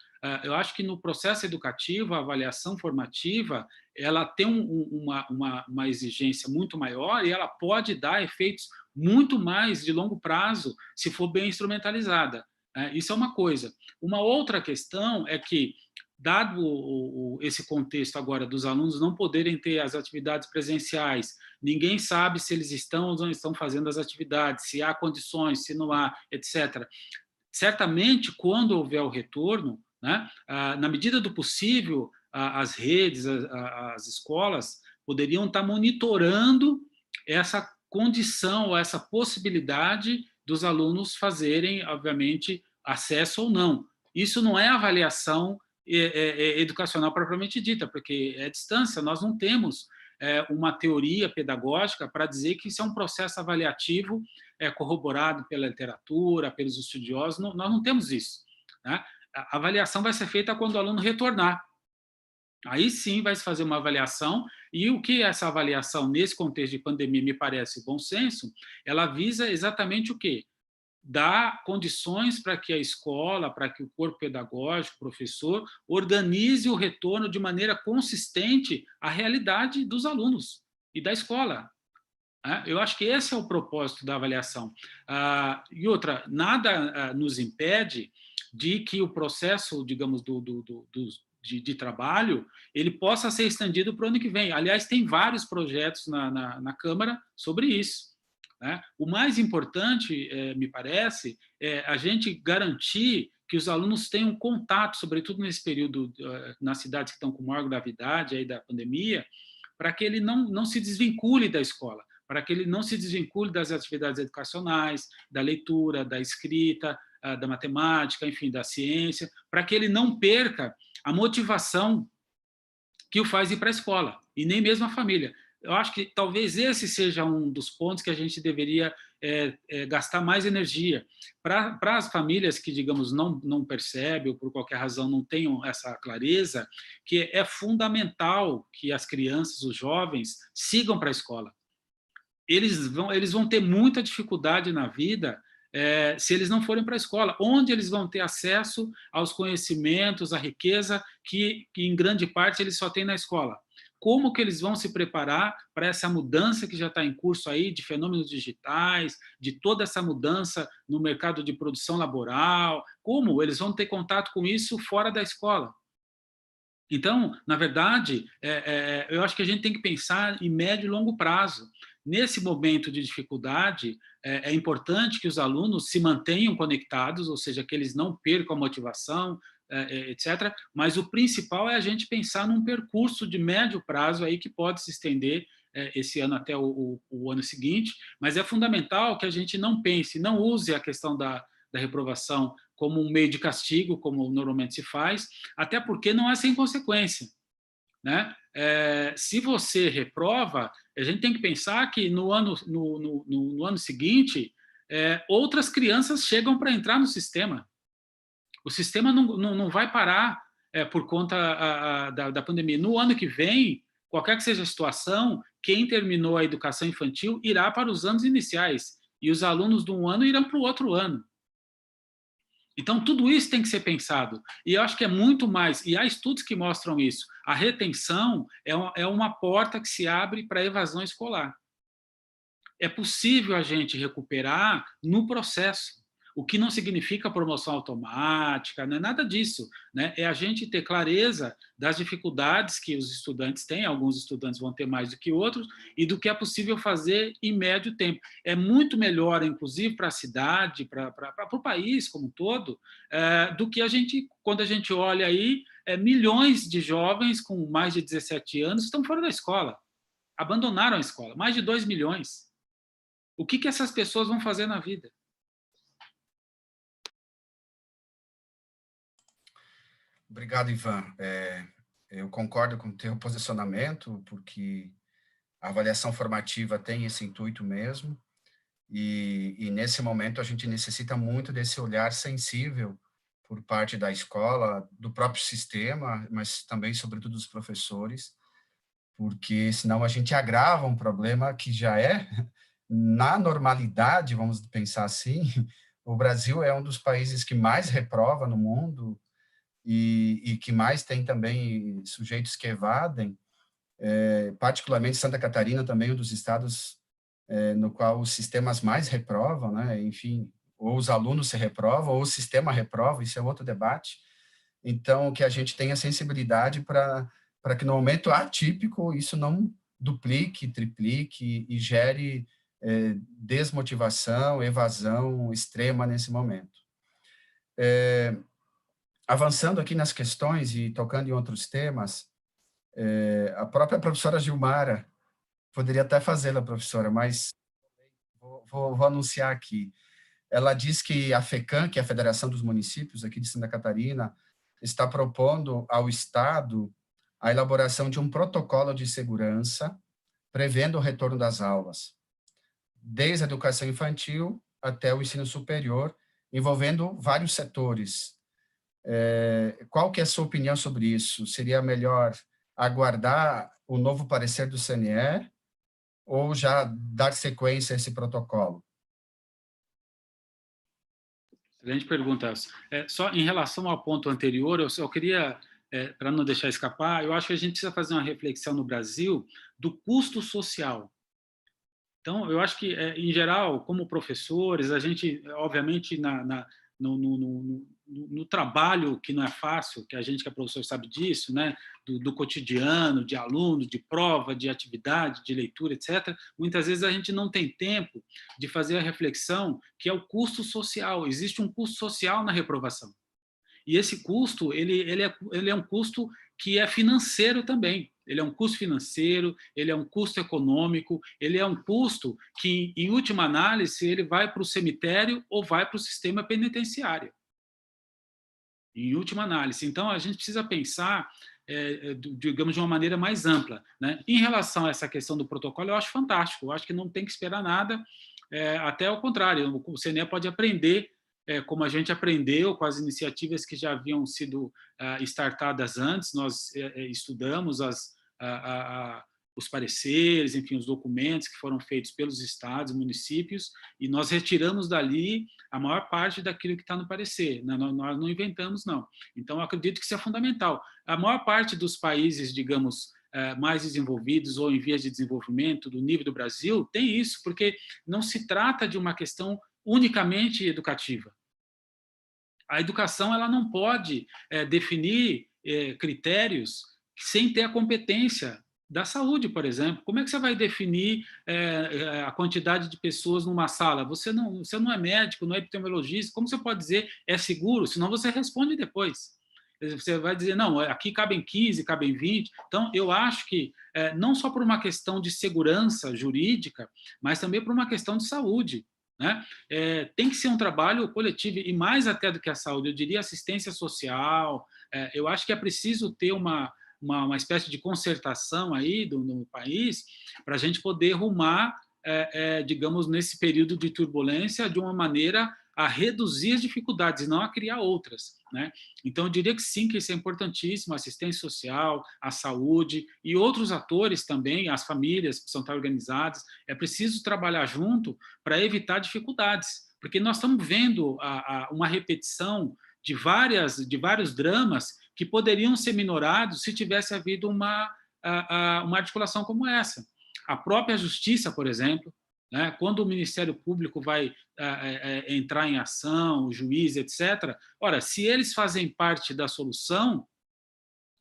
Eu acho que no processo educativo, a avaliação formativa, ela tem uma exigência muito maior e ela pode dar efeitos muito mais de longo prazo se for bem instrumentalizada. Isso é uma coisa. Uma outra questão é que, dado esse contexto agora dos alunos não poderem ter as atividades presenciais, ninguém sabe se eles estão ou não estão fazendo as atividades, se há condições, se não há, etc. Certamente, quando houver o retorno, né, na medida do possível, as redes, as escolas poderiam estar monitorando essa condição, ou essa possibilidade dos alunos fazerem, obviamente, acesso ou não. Isso não é avaliação educacional propriamente dita, porque é distância, nós não temos uma teoria pedagógica para dizer que isso é um processo avaliativo corroborado pela literatura, pelos estudiosos, nós não temos isso, né? A avaliação vai ser feita quando o aluno retornar. Aí sim vai se fazer uma avaliação, e o que essa avaliação, nesse contexto de pandemia, me parece bom senso, ela visa exatamente o quê? Dar condições para que a escola, para que o corpo pedagógico, o professor, organize o retorno de maneira consistente à realidade dos alunos e da escola. Eu acho que esse é o propósito da avaliação. E outra, nada nos impede de que o processo, digamos, de trabalho, ele possa ser estendido para o ano que vem. Aliás, tem vários projetos na Câmara sobre isso. O mais importante, me parece, é a gente garantir que os alunos tenham contato, sobretudo nesse período, nas cidades que estão com maior gravidade aí da pandemia, para que ele não se desvincule da escola, para que ele não se desvincule das atividades educacionais, da leitura, da escrita, da matemática, enfim, da ciência, para que ele não perca a motivação que o faz ir para a escola, e nem mesmo a família. Eu acho que talvez esse seja um dos pontos que a gente deveria gastar mais energia. Para as famílias que, digamos, não percebem, ou por qualquer razão não tenham essa clareza, que é fundamental que as crianças, os jovens, sigam para a escola. Eles vão ter muita dificuldade na vida se eles não forem para a escola, onde eles vão ter acesso aos conhecimentos, à riqueza que em grande parte eles só têm na escola. Como que eles vão se preparar para essa mudança que já está em curso aí, de fenômenos digitais, de toda essa mudança no mercado de produção laboral? Como eles vão ter contato com isso fora da escola? Então, na verdade, eu acho que a gente tem que pensar em médio e longo prazo. Nesse momento de dificuldade, é importante que os alunos se mantenham conectados, ou seja, que eles não percam a motivação, etc. Mas o principal é a gente pensar num percurso de médio prazo aí que pode se estender esse ano até o ano seguinte, mas é fundamental que a gente não pense, não use a questão da reprovação como um meio de castigo, como normalmente se faz, até porque não é sem consequência, né? Se você reprova, a gente tem que pensar que no ano seguinte, outras crianças chegam para entrar no sistema. O sistema não vai parar por conta da pandemia. No ano que vem, qualquer que seja a situação, quem terminou a educação infantil irá para os anos iniciais, e os alunos de um ano irão para o outro ano. Então, tudo isso tem que ser pensado. E eu acho que é muito mais, e há estudos que mostram isso, a retenção é uma porta que se abre para a evasão escolar. É possível a gente recuperar no processo, o que não significa promoção automática, não é nada disso, né? É a gente ter clareza das dificuldades que os estudantes têm, alguns estudantes vão ter mais do que outros, e do que é possível fazer em médio tempo. É muito melhor, inclusive, para a cidade, para o país como um todo, do que quando a gente olha aí, milhões de jovens com mais de 17 anos estão fora da escola, abandonaram a escola, mais de 2 milhões. O que essas pessoas vão fazer na vida? Obrigado, Ivan. Eu concordo com o teu posicionamento, porque a avaliação formativa tem esse intuito mesmo, e nesse momento a gente necessita muito desse olhar sensível por parte da escola, do próprio sistema, mas também, sobretudo, dos professores, porque senão a gente agrava um problema que já é, na normalidade, vamos pensar assim, o Brasil é um dos países que mais reprova no mundo e que mais tem também sujeitos que evadem, particularmente Santa Catarina também, um dos estados no qual os sistemas mais reprovam, né? Enfim, ou os alunos se reprovam, ou o sistema reprova, isso é outro debate. Então, que a gente tenha sensibilidade para que no momento atípico isso não duplique, triplique e gere desmotivação, evasão extrema nesse momento. Avançando aqui nas questões e tocando em outros temas, a própria professora Gilmara, poderia até fazê-la, professora, mas vou anunciar aqui. Ela diz que a FECAM, que é a Federação dos Municípios aqui de Santa Catarina, está propondo ao Estado a elaboração de um protocolo de segurança prevendo o retorno das aulas, desde a educação infantil até o ensino superior, envolvendo vários setores. Qual que é a sua opinião sobre isso? Seria melhor aguardar o novo parecer do CNE ou já dar sequência a esse protocolo? Excelente pergunta. Só em relação ao ponto anterior, eu queria, para não deixar escapar, eu acho que a gente precisa fazer uma reflexão no Brasil do custo social. Então, eu acho que, em geral, como professores, a gente, obviamente, no trabalho que não é fácil, que a gente que é professor sabe disso, né, do cotidiano, de aluno, de prova, de atividade, de leitura, etc., muitas vezes a gente não tem tempo de fazer a reflexão que é o custo social. Existe um custo social na reprovação. E esse custo, ele é um custo que é financeiro também. Ele é um custo financeiro, ele é um custo econômico, ele é um custo que, em última análise, ele vai para o cemitério ou vai para o sistema penitenciário. Em última análise. Então, a gente precisa pensar, digamos, de uma maneira mais ampla, né? Em relação a essa questão do protocolo, eu acho fantástico. Eu acho que não tem que esperar nada, até ao contrário. O CNE pode aprender como a gente aprendeu com as iniciativas que já haviam sido startadas antes. Nós estudamos os pareceres, enfim, os documentos que foram feitos pelos estados, municípios, e nós retiramos dali a maior parte daquilo que está no parecer. Nós não inventamos, não. Então, eu acredito que isso é fundamental. A maior parte dos países, digamos, mais desenvolvidos ou em vias de desenvolvimento do nível do Brasil tem isso, porque não se trata de uma questão unicamente educativa. A educação ela não pode definir critérios sem ter a competência da saúde, por exemplo. Como é que você vai definir a quantidade de pessoas numa sala? Você não é médico, não é epidemiologista. Como você pode dizer é seguro? Senão você responde depois. Você vai dizer, não, aqui cabem 15, cabem 20. Então, eu acho que, não só por uma questão de segurança jurídica, mas também por uma questão de saúde, né? Tem que ser um trabalho coletivo, e mais até do que a saúde, eu diria assistência social. Eu acho que é preciso ter uma espécie de concertação aí no país para a gente poder rumar, digamos, nesse período de turbulência de uma maneira a reduzir as dificuldades, não a criar outras, né? Então, eu diria que sim, que isso é importantíssimo, a assistência social, a saúde e outros atores também, as famílias que precisam estar organizadas. É preciso trabalhar junto para evitar dificuldades, porque nós estamos vendo uma repetição de vários dramas que poderiam ser minorados se tivesse havido uma articulação como essa. A própria justiça, por exemplo, né, quando o Ministério Público vai entrar em ação, o juiz, etc., ora, se eles fazem parte da solução,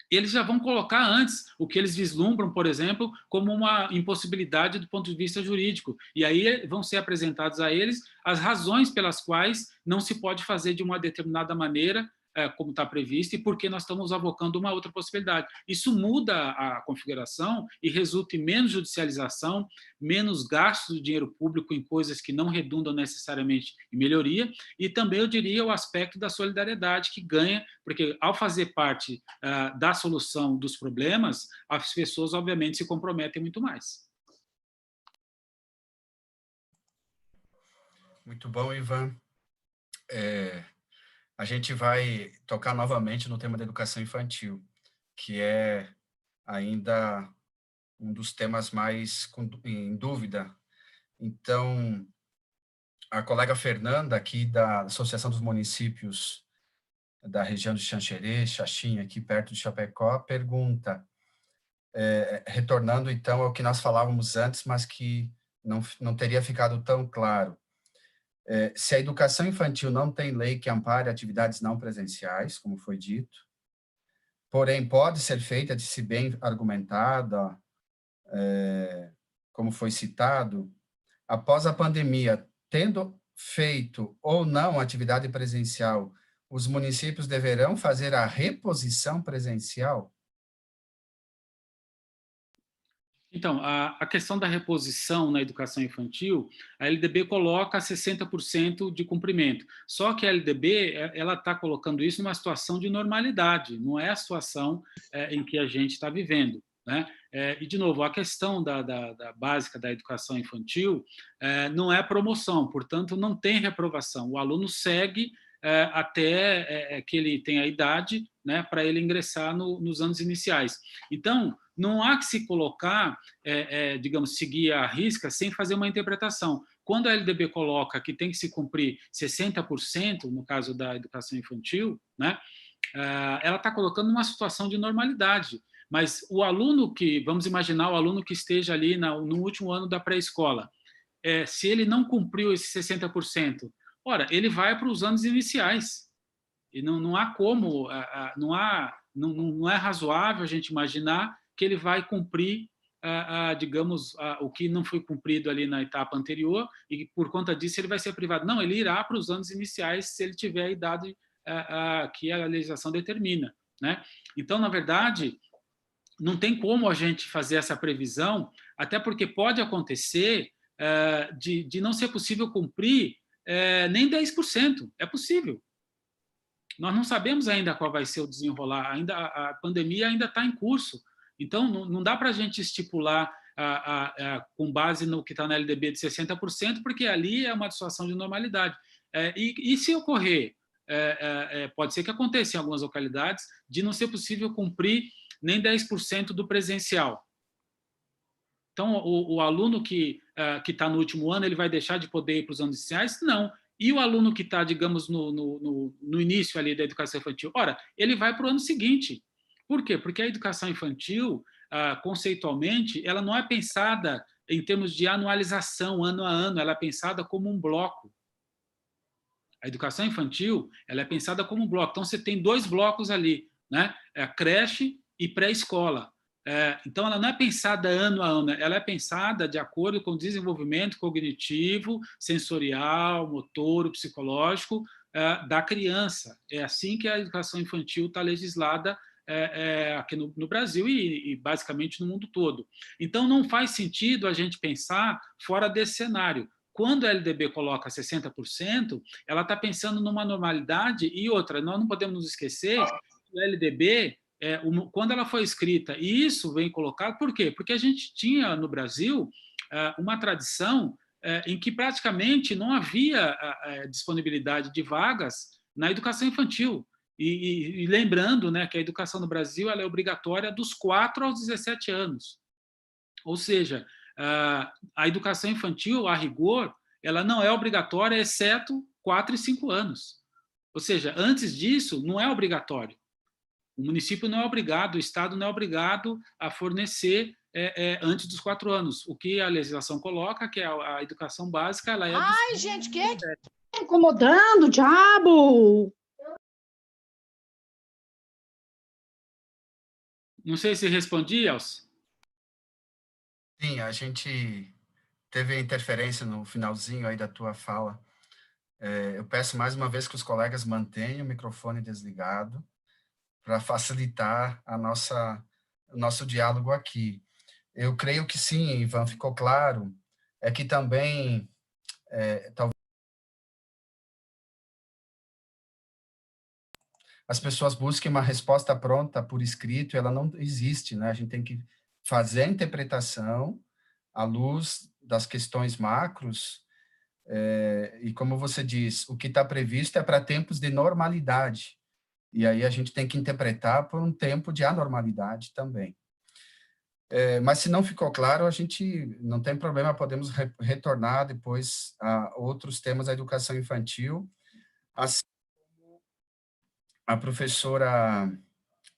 eles já vão colocar antes o que eles vislumbram, por exemplo, como uma impossibilidade do ponto de vista jurídico. E aí vão ser apresentadas a eles as razões pelas quais não se pode fazer de uma determinada maneira, como está previsto, e porque nós estamos avocando uma outra possibilidade. Isso muda a configuração e resulta em menos judicialização, menos gastos de dinheiro público em coisas que não redundam necessariamente em melhoria, e também, eu diria, o aspecto da solidariedade que ganha, porque ao fazer parte da solução dos problemas, as pessoas, obviamente, se comprometem muito mais. Muito bom, Ivan. A gente vai tocar novamente no tema da educação infantil, que é ainda um dos temas mais em dúvida. Então, a colega Fernanda, aqui da Associação dos Municípios da região de Xanxerê, Xaxim, aqui perto de Chapecó, pergunta, retornando então ao que nós falávamos antes, mas que não teria ficado tão claro. Se a educação infantil não tem lei que ampare atividades não presenciais, como foi dito, porém pode ser feita, de se bem argumentada, como foi citado, após a pandemia, tendo feito ou não atividade presencial, os municípios deverão fazer a reposição presencial? Então, a questão da reposição na educação infantil, a LDB coloca 60% de cumprimento. Só que a LDB ela está colocando isso numa situação de normalidade, não é a situação em que a gente está vivendo, né? E, de novo, a questão da básica da educação infantil não é promoção, portanto, não tem reprovação. O aluno segue até que ele tenha a idade, né, para ele ingressar nos anos iniciais. Então, não há que se colocar, digamos, seguir a risca sem fazer uma interpretação. Quando a LDB coloca que tem que se cumprir 60%, no caso da educação infantil, né, ela está colocando uma situação de normalidade. Mas o aluno vamos imaginar o aluno que esteja ali no último ano da pré-escola, se ele não cumpriu esse 60%, ora, ele vai para os anos iniciais. E não há como, não é razoável a gente imaginar que ele vai cumprir, digamos, o que não foi cumprido ali na etapa anterior, e por conta disso ele vai ser privado. Não, ele irá para os anos iniciais se ele tiver a idade que a legislação determina, né? Então, na verdade, não tem como a gente fazer essa previsão, até porque pode acontecer de não ser possível cumprir nem 10%. É possível. Nós não sabemos ainda qual vai ser o desenrolar, a pandemia ainda está em curso. Então, não dá para a gente estipular com base no que está na LDB de 60%, porque ali é uma situação de normalidade. E se ocorrer, pode ser que aconteça em algumas localidades, de não ser possível cumprir nem 10% do presencial. Então, o aluno que está no último ano, ele vai deixar de poder ir para os anos iniciais? Não. E o aluno que está, digamos, no início ali da educação infantil? Ora, ele vai para o ano seguinte. Por quê? Porque a educação infantil, conceitualmente, ela não é pensada em termos de anualização, ano a ano, ela é pensada como um bloco. A educação infantil, ela é pensada como um bloco. Então, você tem 2 blocos ali, né? A creche e pré-escola. Então, ela não é pensada ano a ano, ela é pensada de acordo com o desenvolvimento cognitivo, sensorial, motor, psicológico da criança. É assim que a educação infantil está legislada aqui no Brasil e basicamente no mundo todo. Então, não faz sentido a gente pensar fora desse cenário. Quando a LDB coloca 60%, ela está pensando numa normalidade e outra. Nós não podemos nos esquecer que a LDB, quando ela foi escrita, e isso vem colocado, por quê? Porque a gente tinha no Brasil uma tradição em que praticamente não havia disponibilidade de vagas na educação infantil. E lembrando, né, que a educação no Brasil ela é obrigatória dos 4 aos 17 anos. Ou seja, a educação infantil, a rigor, ela não é obrigatória, exceto 4 e 5 anos. Ou seja, antes disso, não é obrigatório. O município não é obrigado, o Estado não é obrigado a fornecer antes dos 4 anos. O que a legislação coloca, que é a educação básica, ela é... Ai, gente, que tá incomodando, diabo! Não sei se respondi, Elcio. Sim, a gente teve interferência no finalzinho aí da tua fala. Eu peço mais uma vez que os colegas mantenham o microfone desligado para facilitar o nosso diálogo aqui. Eu creio que sim, Ivan, ficou claro. É que também, talvez, as pessoas busquem uma resposta pronta por escrito, ela não existe, né? A gente tem que fazer a interpretação à luz das questões macros, e como você diz, o que está previsto é para tempos de normalidade, e aí a gente tem que interpretar por um tempo de anormalidade também. Mas se não ficou claro, a gente não tem problema, podemos retornar depois a outros temas da educação infantil. Assim, a professora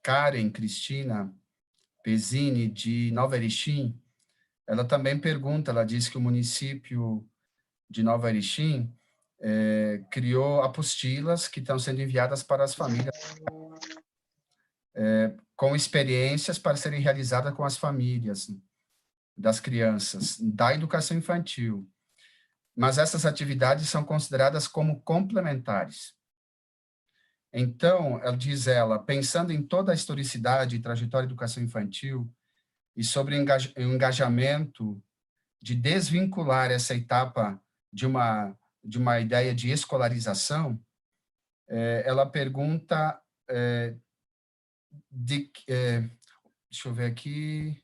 Karen Cristina Pezzini, de Nova Erechim, ela também pergunta, ela diz que o município de Nova Erechim criou apostilas que estão sendo enviadas para as famílias com experiências para serem realizadas com as famílias das crianças, da educação infantil. Mas essas atividades são consideradas como complementares. Então, ela, pensando em toda a historicidade e trajetória da educação infantil e sobre o engajamento de desvincular essa etapa de uma ideia de escolarização, ela pergunta, deixa eu ver aqui,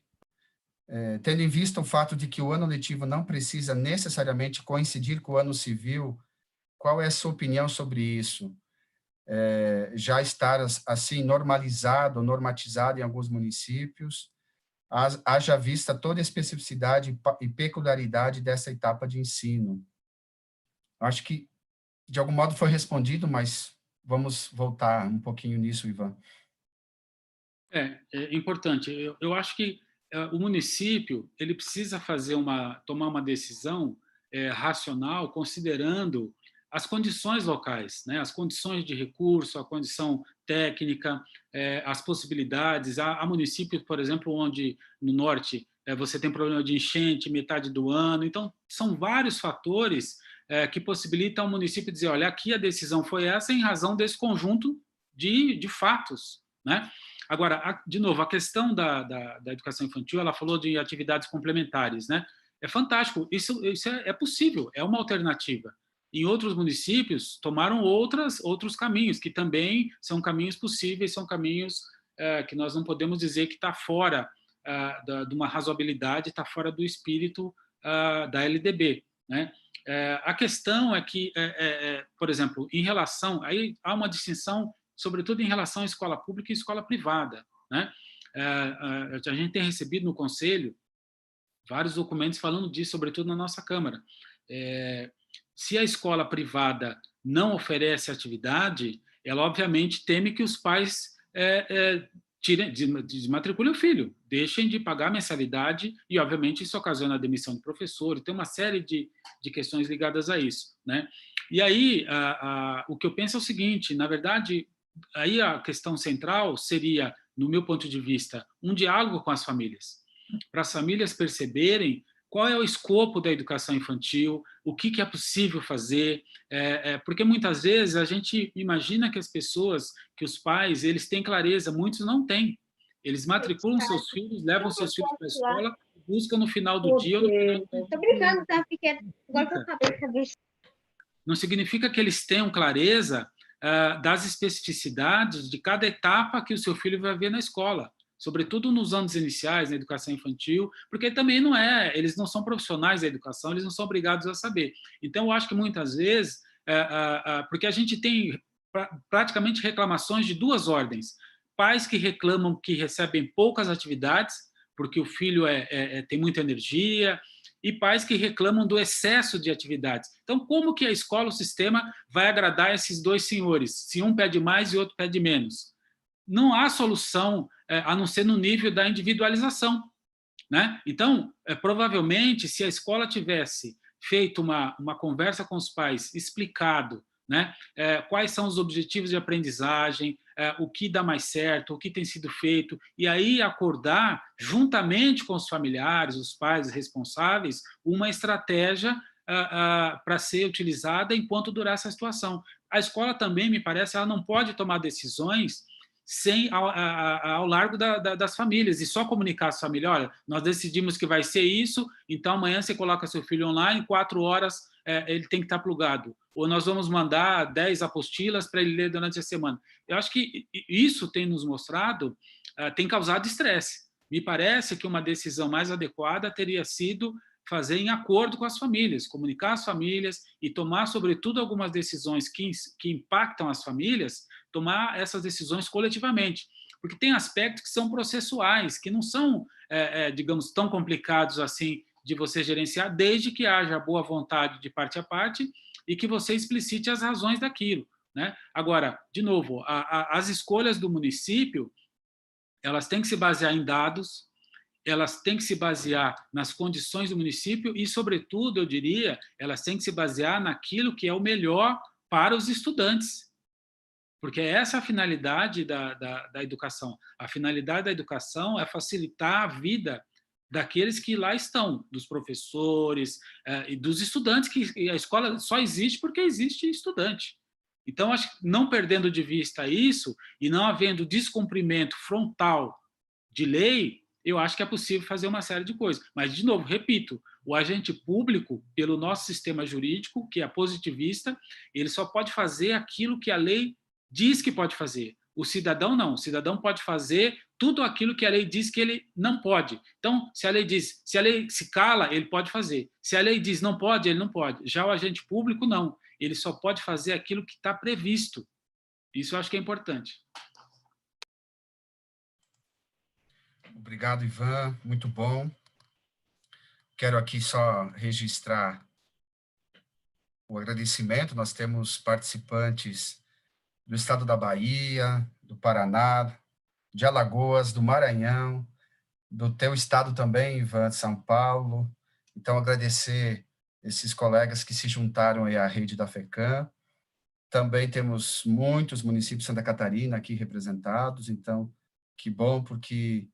tendo em vista o fato de que o ano letivo não precisa necessariamente coincidir com o ano civil, qual é a sua opinião sobre isso? Já estar, assim, normalizado, normatizado em alguns municípios, haja vista toda a especificidade e peculiaridade dessa etapa de ensino. Acho que, de algum modo, foi respondido, mas vamos voltar um pouquinho nisso, Ivan. É importante. Eu acho que o município ele precisa tomar uma decisão racional, considerando as condições locais, né? As condições de recurso, a condição técnica, as possibilidades. Há municípios, por exemplo, onde no norte você tem problema de enchente metade do ano. Então, são vários fatores que possibilitam o município dizer, olha, aqui a decisão foi essa em razão desse conjunto de fatos, né? Agora, de novo, a questão da educação infantil, ela falou de atividades complementares, né? É fantástico, isso é possível, é uma alternativa. Em outros municípios, tomaram outros caminhos, que também são caminhos possíveis, são caminhos que nós não podemos dizer que está fora de uma razoabilidade, está fora do espírito da LDB, né? A questão é que, por exemplo, em relação... Aí há uma distinção, sobretudo em relação à escola pública e escola privada, né? A gente tem recebido no Conselho vários documentos falando disso, sobretudo na nossa Câmara. Se a escola privada não oferece atividade, ela obviamente teme que os pais desmatriculem o filho, deixem de pagar a mensalidade e, obviamente, isso ocasiona a demissão do professor, tem uma série de questões ligadas a isso, né? E aí, o que eu penso é o seguinte, na verdade, aí a questão central seria, no meu ponto de vista, um diálogo com as famílias, para as famílias perceberem qual é o escopo da educação infantil, o que é possível fazer, porque muitas vezes a gente imagina que as pessoas, que os pais, eles têm clareza, muitos não têm. Eles matriculam seus filhos, levam seus filhos para a escola, buscam no final do dia... Estou brincando, tá? Porque agora eu acabei. Não significa que eles tenham clareza das especificidades de cada etapa que o seu filho vai ver na escola, sobretudo nos anos iniciais, na educação infantil, porque também eles não são profissionais da educação, eles não são obrigados a saber. Então, eu acho que muitas vezes, porque a gente tem praticamente reclamações de duas ordens, pais que reclamam que recebem poucas atividades, porque o filho tem muita energia, e pais que reclamam do excesso de atividades. Então, como que a escola, o sistema, vai agradar esses dois senhores, se um pede mais e outro pede menos? Não há solução a não ser no nível da individualização, né? Então, provavelmente, se a escola tivesse feito uma conversa com os pais, explicado, né, quais são os objetivos de aprendizagem, o que dá mais certo, o que tem sido feito, e aí acordar, juntamente com os familiares, os pais responsáveis, uma estratégia para ser utilizada enquanto durar essa situação. A escola também, me parece, ela não pode tomar decisões ao largo das famílias, e só comunicar às famílias, olha, nós decidimos que vai ser isso, então amanhã você coloca seu filho online, 4 horas ele tem que estar plugado, ou nós vamos mandar 10 apostilas para ele ler durante a semana. Eu acho que isso tem nos mostrado, tem causado estresse. Me parece que uma decisão mais adequada teria sido fazer em acordo com as famílias, comunicar às famílias e tomar, sobretudo, algumas decisões que impactam as famílias, tomar essas decisões coletivamente, porque tem aspectos que são processuais, que não são digamos, tão complicados assim de você gerenciar, desde que haja boa vontade de parte a parte e que você explicite as razões daquilo, né? Agora, de novo, as escolhas do município, elas têm que se basear em dados, elas têm que se basear nas condições do município e, sobretudo, eu diria, elas têm que se basear naquilo que é o melhor para os estudantes. Porque essa é a finalidade da educação. A finalidade da educação é facilitar a vida daqueles que lá estão, dos professores e dos estudantes, que a escola só existe porque existe estudante. Então, acho que não perdendo de vista isso e não havendo descumprimento frontal de lei, eu acho que é possível fazer uma série de coisas. Mas, de novo, repito, o agente público, pelo nosso sistema jurídico, que é positivista, ele só pode fazer aquilo que a lei diz que pode fazer. O cidadão não. O cidadão pode fazer tudo aquilo que a lei diz que ele não pode. Então, se a lei se cala, ele pode fazer. Se a lei diz não pode, ele não pode. Já o agente público, não. Ele só pode fazer aquilo que está previsto. Isso eu acho que é importante. Obrigado, Ivan. Muito bom. Quero aqui só registrar o agradecimento. Nós temos participantes do estado da Bahia, do Paraná, de Alagoas, do Maranhão, do teu estado também, Ivan, de São Paulo. Então, agradecer esses colegas que se juntaram aí à rede da FECAM. Também temos muitos municípios de Santa Catarina aqui representados, então, que bom, porque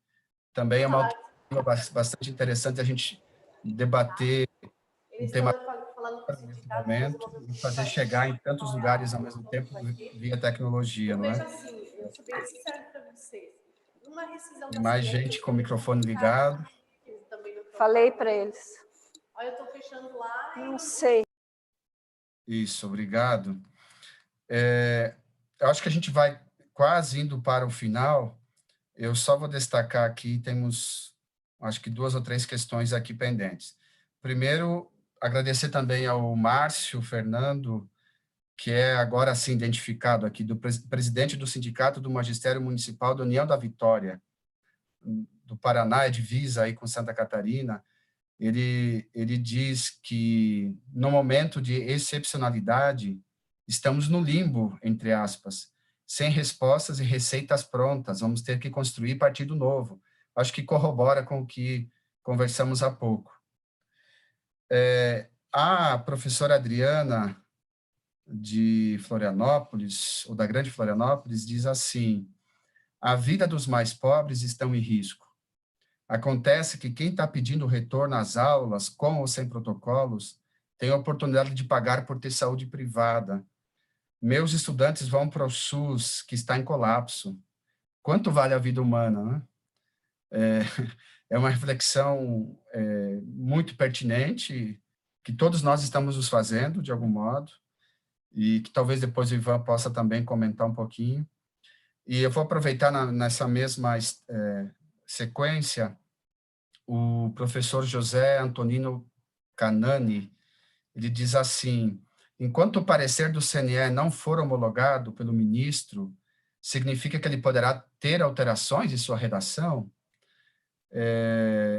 também é uma alternativa bastante interessante a gente debater um tema nesse momento e fazer chegar em tantos lugares ao mesmo tempo via tecnologia, não é? Tem mais gente com o microfone ligado. Falei para eles. Não sei. Isso, obrigado. Eu acho que a gente vai quase indo para o final. Eu só vou destacar aqui, temos, acho que 2 ou 3 questões aqui pendentes. Primeiro, agradecer também ao Márcio Fernando, que é agora sim identificado aqui, do presidente do Sindicato do Magistério Municipal da União da Vitória, do Paraná, é divisa aí com Santa Catarina. Ele diz que, no momento de excepcionalidade, estamos no limbo, entre aspas, sem respostas e receitas prontas, vamos ter que construir partido novo. Acho que corrobora com o que conversamos há pouco. A professora Adriana, de Florianópolis, ou da Grande Florianópolis, diz assim: a vida dos mais pobres está em risco. Acontece que quem está pedindo retorno às aulas, com ou sem protocolos, tem a oportunidade de pagar por ter saúde privada. Meus estudantes vão para o SUS, que está em colapso. Quanto vale a vida humana, né? É uma reflexão muito pertinente, que todos nós estamos nos fazendo, de algum modo, e que talvez depois o Ivan possa também comentar um pouquinho. E eu vou aproveitar nessa mesma sequência, o professor José Antonino Canani, ele diz assim: enquanto o parecer do CNE não for homologado pelo ministro, significa que ele poderá ter alterações em sua redação?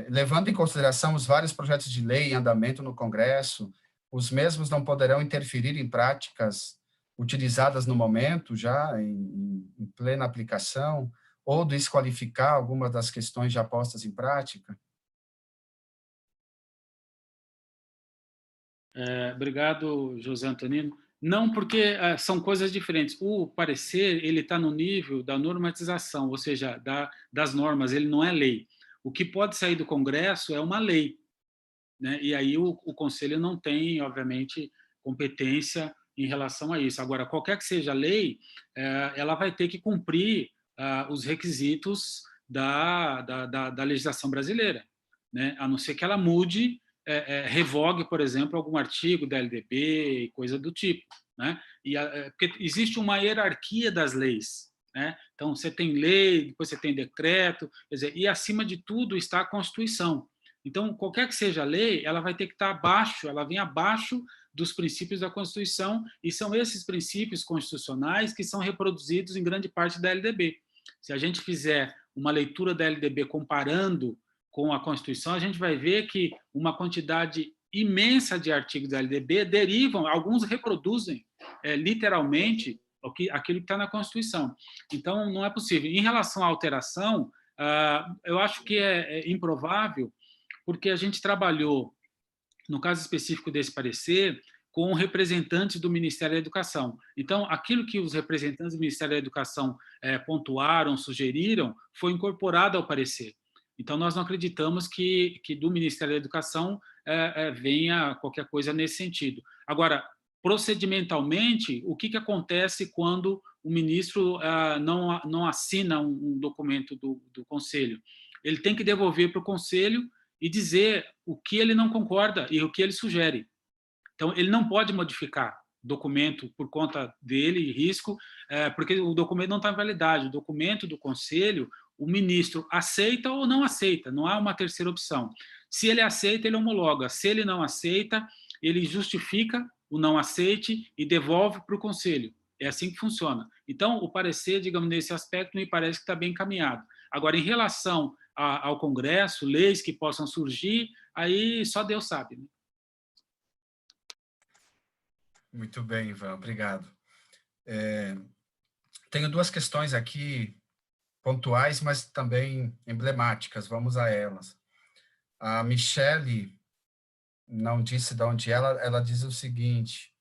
Levando em consideração os vários projetos de lei em andamento no Congresso, os mesmos não poderão interferir em práticas utilizadas no momento, já em plena aplicação, ou desqualificar algumas das questões já postas em prática? Obrigado, José Antonino. Não, porque são coisas diferentes. O parecer, ele está no nível da normatização, ou seja, das normas, ele não é lei. O que pode sair do Congresso é uma lei, né? E aí o Conselho não tem, obviamente, competência em relação a isso. Agora, qualquer que seja a lei, ela vai ter que cumprir os requisitos da legislação brasileira, né? A não ser que ela mude, revogue, por exemplo, algum artigo da LDB e coisa do tipo, né? Porque existe uma hierarquia das leis, né? Então, você tem lei, depois você tem decreto, quer dizer, e acima de tudo está a Constituição. Então, qualquer que seja a lei, ela vai ter que estar abaixo, ela vem abaixo dos princípios da Constituição, e são esses princípios constitucionais que são reproduzidos em grande parte da LDB. Se a gente fizer uma leitura da LDB comparando com a Constituição, a gente vai ver que uma quantidade imensa de artigos da LDB derivam, alguns reproduzem literalmente aquilo que está na Constituição. Então, não é possível. Em relação à alteração, eu acho que é improvável, porque a gente trabalhou, no caso específico desse parecer, com representantes do Ministério da Educação. Então, aquilo que os representantes do Ministério da Educação pontuaram, sugeriram, foi incorporado ao parecer. Então, nós não acreditamos que do Ministério da Educação venha qualquer coisa nesse sentido. Agora, procedimentalmente, o que acontece quando o ministro não assina um documento do Conselho? Ele tem que devolver para o Conselho e dizer o que ele não concorda e o que ele sugere. Então, ele não pode modificar documento por conta dele, risco, porque o documento não está em validade. O documento do Conselho, o ministro aceita ou não aceita, não há uma terceira opção. Se ele aceita, ele homologa. Se ele não aceita, ele justifica o não aceite e devolve para o Conselho. É assim que funciona. Então, o parecer, digamos, nesse aspecto, me parece que está bem encaminhado. Agora, em relação ao Congresso, leis que possam surgir, aí só Deus sabe, né? Muito bem, Ivan, obrigado. Tenho duas questões aqui, pontuais, mas também emblemáticas, vamos a elas. A Michele não disse de onde ela diz o seguinte: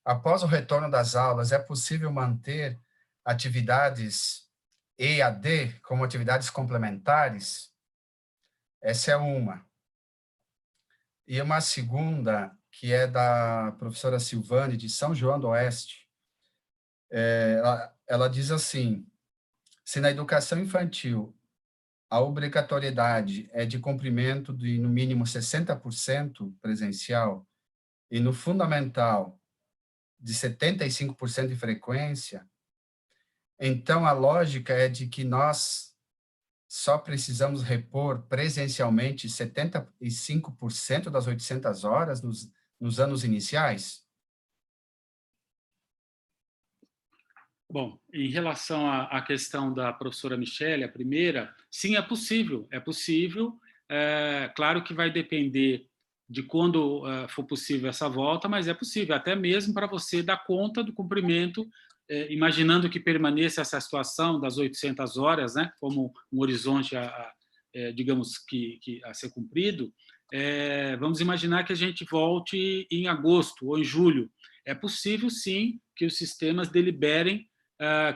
após o retorno das aulas, é possível manter atividades EAD como atividades complementares? Essa é uma. E uma segunda, que é da professora Silvane, de São João do Oeste. Ela diz assim: se na educação infantil a obrigatoriedade é de cumprimento de, no mínimo, 60% presencial, e no fundamental, de 75% de frequência, então a lógica é de que nós só precisamos repor presencialmente 75% das 800 horas nos anos iniciais? Bom, em relação à questão da professora Michele, a primeira, sim, é possível. Claro que vai depender de quando for possível essa volta, mas é possível, até mesmo para você dar conta do cumprimento, imaginando que permaneça essa situação das 800 horas, né, como um horizonte, digamos, que a ser cumprido. Vamos imaginar que a gente volte em agosto ou em julho. É possível, sim, que os sistemas deliberem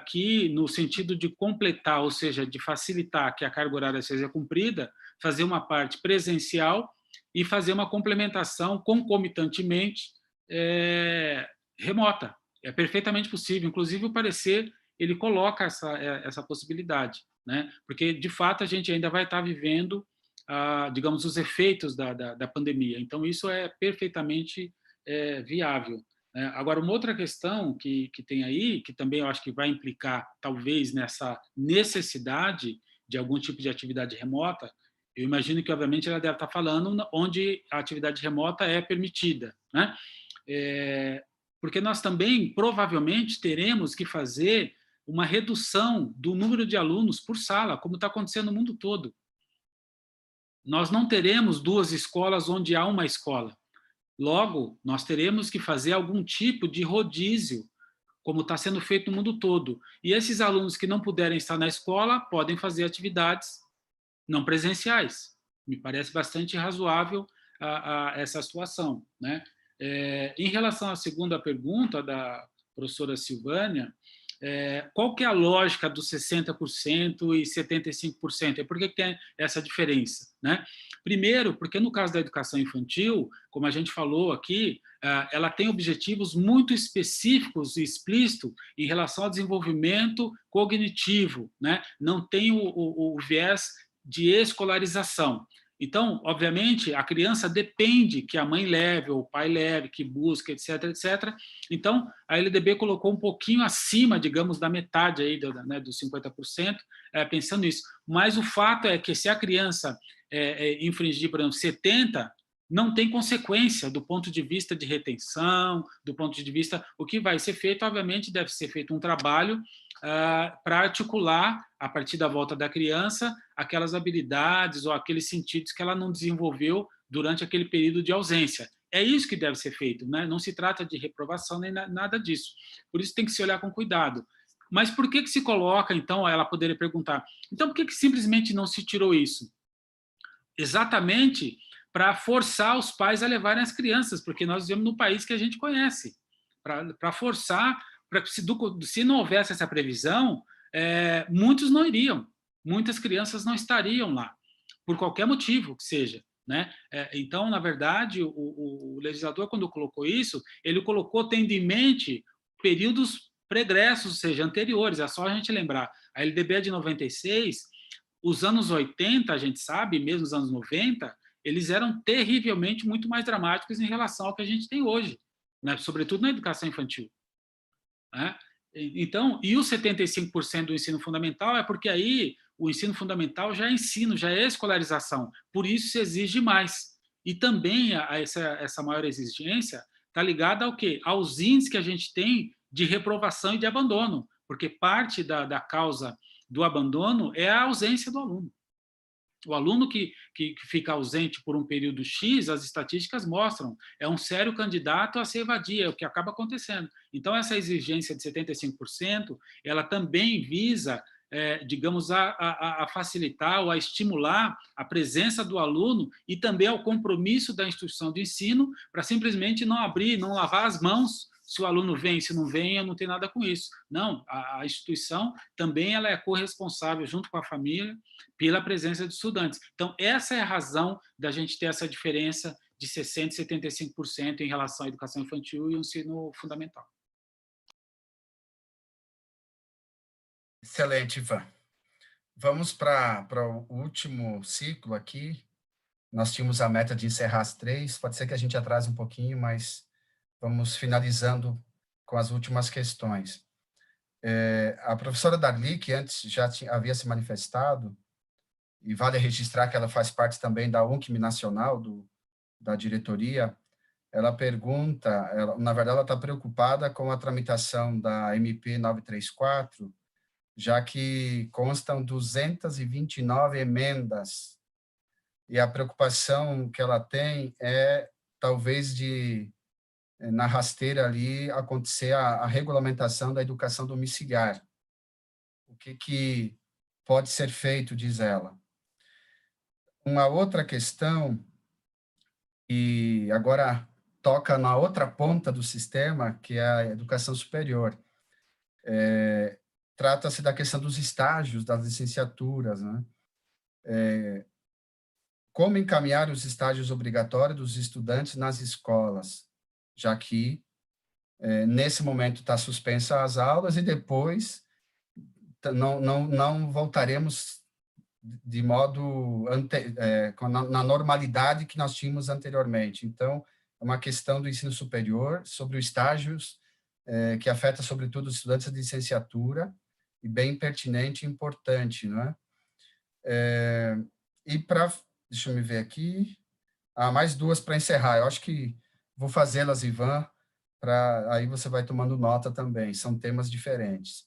que, no sentido de completar, ou seja, de facilitar que a carga horária seja cumprida, fazer uma parte presencial e fazer uma complementação concomitantemente remota. É perfeitamente possível. Inclusive, o parecer ele coloca essa possibilidade, né? Porque, de fato, a gente ainda vai estar vivendo, digamos, os efeitos da pandemia. Então, isso é perfeitamente viável. Agora, uma outra questão que tem aí, que também eu acho que vai implicar, talvez, nessa necessidade de algum tipo de atividade remota, eu imagino que, obviamente, ela deve estar falando onde a atividade remota é permitida, né? Porque nós também, provavelmente, teremos que fazer uma redução do número de alunos por sala, como está acontecendo no mundo todo. Nós não teremos 2 escolas onde há uma escola. Logo, nós teremos que fazer algum tipo de rodízio, como está sendo feito no mundo todo. E esses alunos que não puderem estar na escola podem fazer atividades não presenciais. Me parece bastante razoável essa situação, né? Em relação à segunda pergunta da professora Silvânia, qual que é a lógica dos 60% e 75%? Por que tem essa diferença, né? Primeiro, porque no caso da educação infantil, como a gente falou aqui, ela tem objetivos muito específicos e explícitos em relação ao desenvolvimento cognitivo, né? Não tem o viés de escolarização. Então, obviamente, a criança depende que a mãe leve, ou o pai leve, que busque, etc., etc. Então, a LDB colocou um pouquinho acima, digamos, da metade aí dos 50%, pensando nisso. Mas o fato é que se a criança infringir, por exemplo, 70%, não tem consequência do ponto de vista de retenção, do ponto de vista... O que vai ser feito, obviamente, deve ser feito um trabalho para articular, a partir da volta da criança, aquelas habilidades ou aqueles sentidos que ela não desenvolveu durante aquele período de ausência. É isso que deve ser feito, né? Não se trata de reprovação nem nada disso. Por isso tem que se olhar com cuidado. Mas por que se coloca, então, ela poderia perguntar, então por que simplesmente não se tirou isso? Exatamente para forçar os pais a levarem as crianças, porque nós vivemos no país que a gente conhece, para forçar, se não houvesse essa previsão, muitos não iriam, muitas crianças não estariam lá, por qualquer motivo que seja. Né? Então, na verdade, o legislador, quando colocou isso, ele colocou tendo em mente períodos pregressos, ou seja, anteriores. É só a gente lembrar. A LDB é de 96, os anos 80, a gente sabe, mesmo os anos 90, eles eram terrivelmente muito mais dramáticos em relação ao que a gente tem hoje, né? Sobretudo na educação infantil. Né? Então, e os 75% do ensino fundamental é porque aí o ensino fundamental já é ensino, já é escolarização, por isso se exige mais. E também essa maior exigência está ligada ao quê? Aos índices que a gente tem de reprovação e de abandono, porque parte da causa do abandono é a ausência do aluno. O aluno que fica ausente por um período X, as estatísticas mostram, é um sério candidato a se evadir, é o que acaba acontecendo. Então, essa exigência de 75%, ela também visa, digamos, a facilitar ou a estimular a presença do aluno e também ao compromisso da instituição de ensino para simplesmente não abrir, não lavar as mãos. Se o aluno vem, se não vem, eu não tenho nada com isso. Não, a instituição também ela é corresponsável, junto com a família, pela presença de estudantes. Então, essa é a razão da gente ter essa diferença de 60% e 75% em relação à educação infantil e o ensino fundamental. Excelente, Ivan. Vamos para o último ciclo aqui. Nós tínhamos a meta de encerrar às 3, pode ser que a gente atrase um pouquinho, mas vamos finalizando com as últimas questões. A professora Darli, que antes já havia se manifestado, e vale registrar que ela faz parte também da UNCM Nacional, da diretoria, ela pergunta, na verdade ela está preocupada com a tramitação da MP 934, já que constam 229 emendas, e a preocupação que ela tem é, talvez, na rasteira ali, acontecer a regulamentação da educação domiciliar. O que pode ser feito, diz ela. Uma outra questão, e agora toca na outra ponta do sistema, que é a educação superior. Trata-se da questão dos estágios, das licenciaturas, né? Como encaminhar os estágios obrigatórios dos estudantes nas escolas, já que, nesse momento, está suspensa as aulas e depois não voltaremos de modo na normalidade que nós tínhamos anteriormente. Então, é uma questão do ensino superior, sobre os estágios, que afeta, sobretudo, os estudantes de licenciatura, e bem pertinente e importante, não é? E deixa eu me ver aqui, mais duas para encerrar. Eu acho que vou fazê-las, Ivan, aí você vai tomando nota também, são temas diferentes.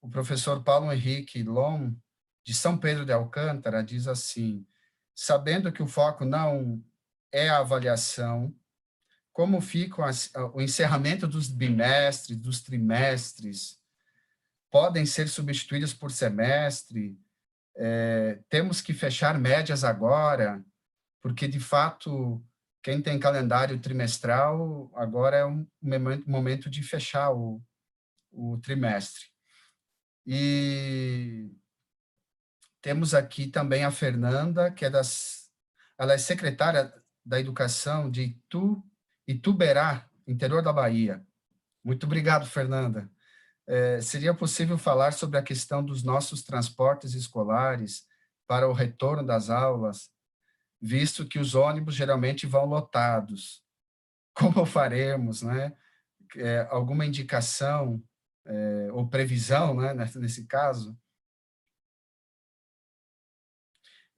O professor Paulo Henrique Lom, de São Pedro de Alcântara, diz assim: sabendo que o foco não é a avaliação, como fica o encerramento dos bimestres, dos trimestres, podem ser substituídos por semestre, temos que fechar médias agora, porque, de fato, quem tem calendário trimestral, agora é um momento de fechar o trimestre. E temos aqui também a Fernanda, que ela é secretária da Educação de Ituberá, interior da Bahia. Muito obrigado, Fernanda. Seria possível falar sobre a questão dos nossos transportes escolares para o retorno das aulas, visto que os ônibus geralmente vão lotados? Como faremos, né? Alguma indicação ou previsão, né, nesse caso?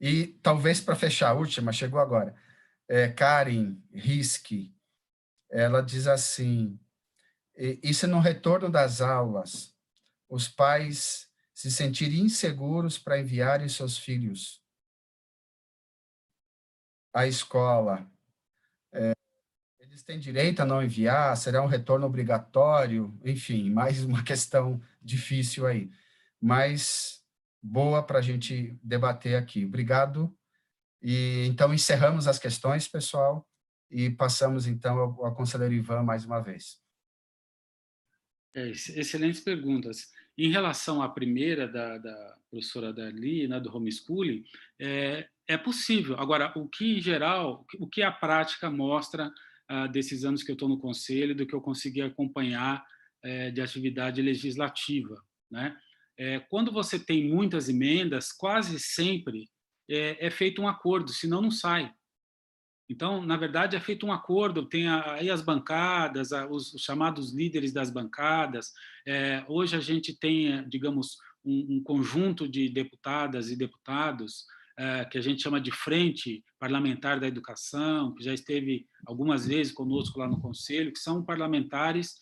E talvez para fechar, a última, chegou agora. Karen Risky, ela diz assim, e se no retorno das aulas os pais se sentirem inseguros para enviarem seus filhos à escola, eles têm direito a não enviar? Será um retorno obrigatório? Enfim, mais uma questão difícil aí, mas boa para a gente debater aqui. Obrigado. E então encerramos as questões, pessoal, e passamos então ao conselheiro Ivan mais uma vez. Excelentes perguntas. Em relação à primeira da professora Darli, né, do homeschooling, é possível. Agora, o que em geral, o que a prática mostra desses anos que eu estou no conselho, do que eu consegui acompanhar de atividade legislativa, né? Quando você tem muitas emendas, quase sempre é feito um acordo, senão não sai. Então, na verdade, é feito um acordo, tem aí as bancadas, os chamados líderes das bancadas. Hoje a gente tem, digamos, um conjunto de deputadas e deputados que a gente chama de Frente Parlamentar da Educação, que já esteve algumas vezes conosco lá no Conselho, que são parlamentares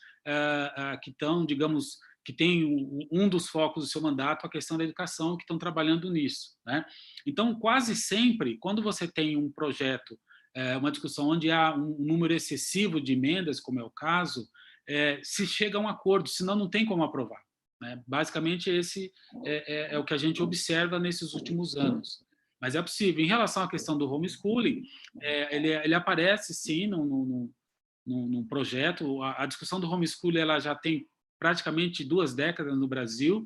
que estão, digamos, que tem um dos focos do seu mandato, a questão da educação, que estão trabalhando nisso, né? Então, quase sempre, quando você tem um projeto, uma discussão onde há um número excessivo de emendas, como é o caso, se chega a um acordo, senão não tem como aprovar, né? Basicamente, esse é o que a gente observa nesses últimos anos. Mas é possível. Em relação à questão do homeschooling, ele aparece, sim, num projeto. A discussão do homeschooling ela já tem praticamente 2 décadas no Brasil,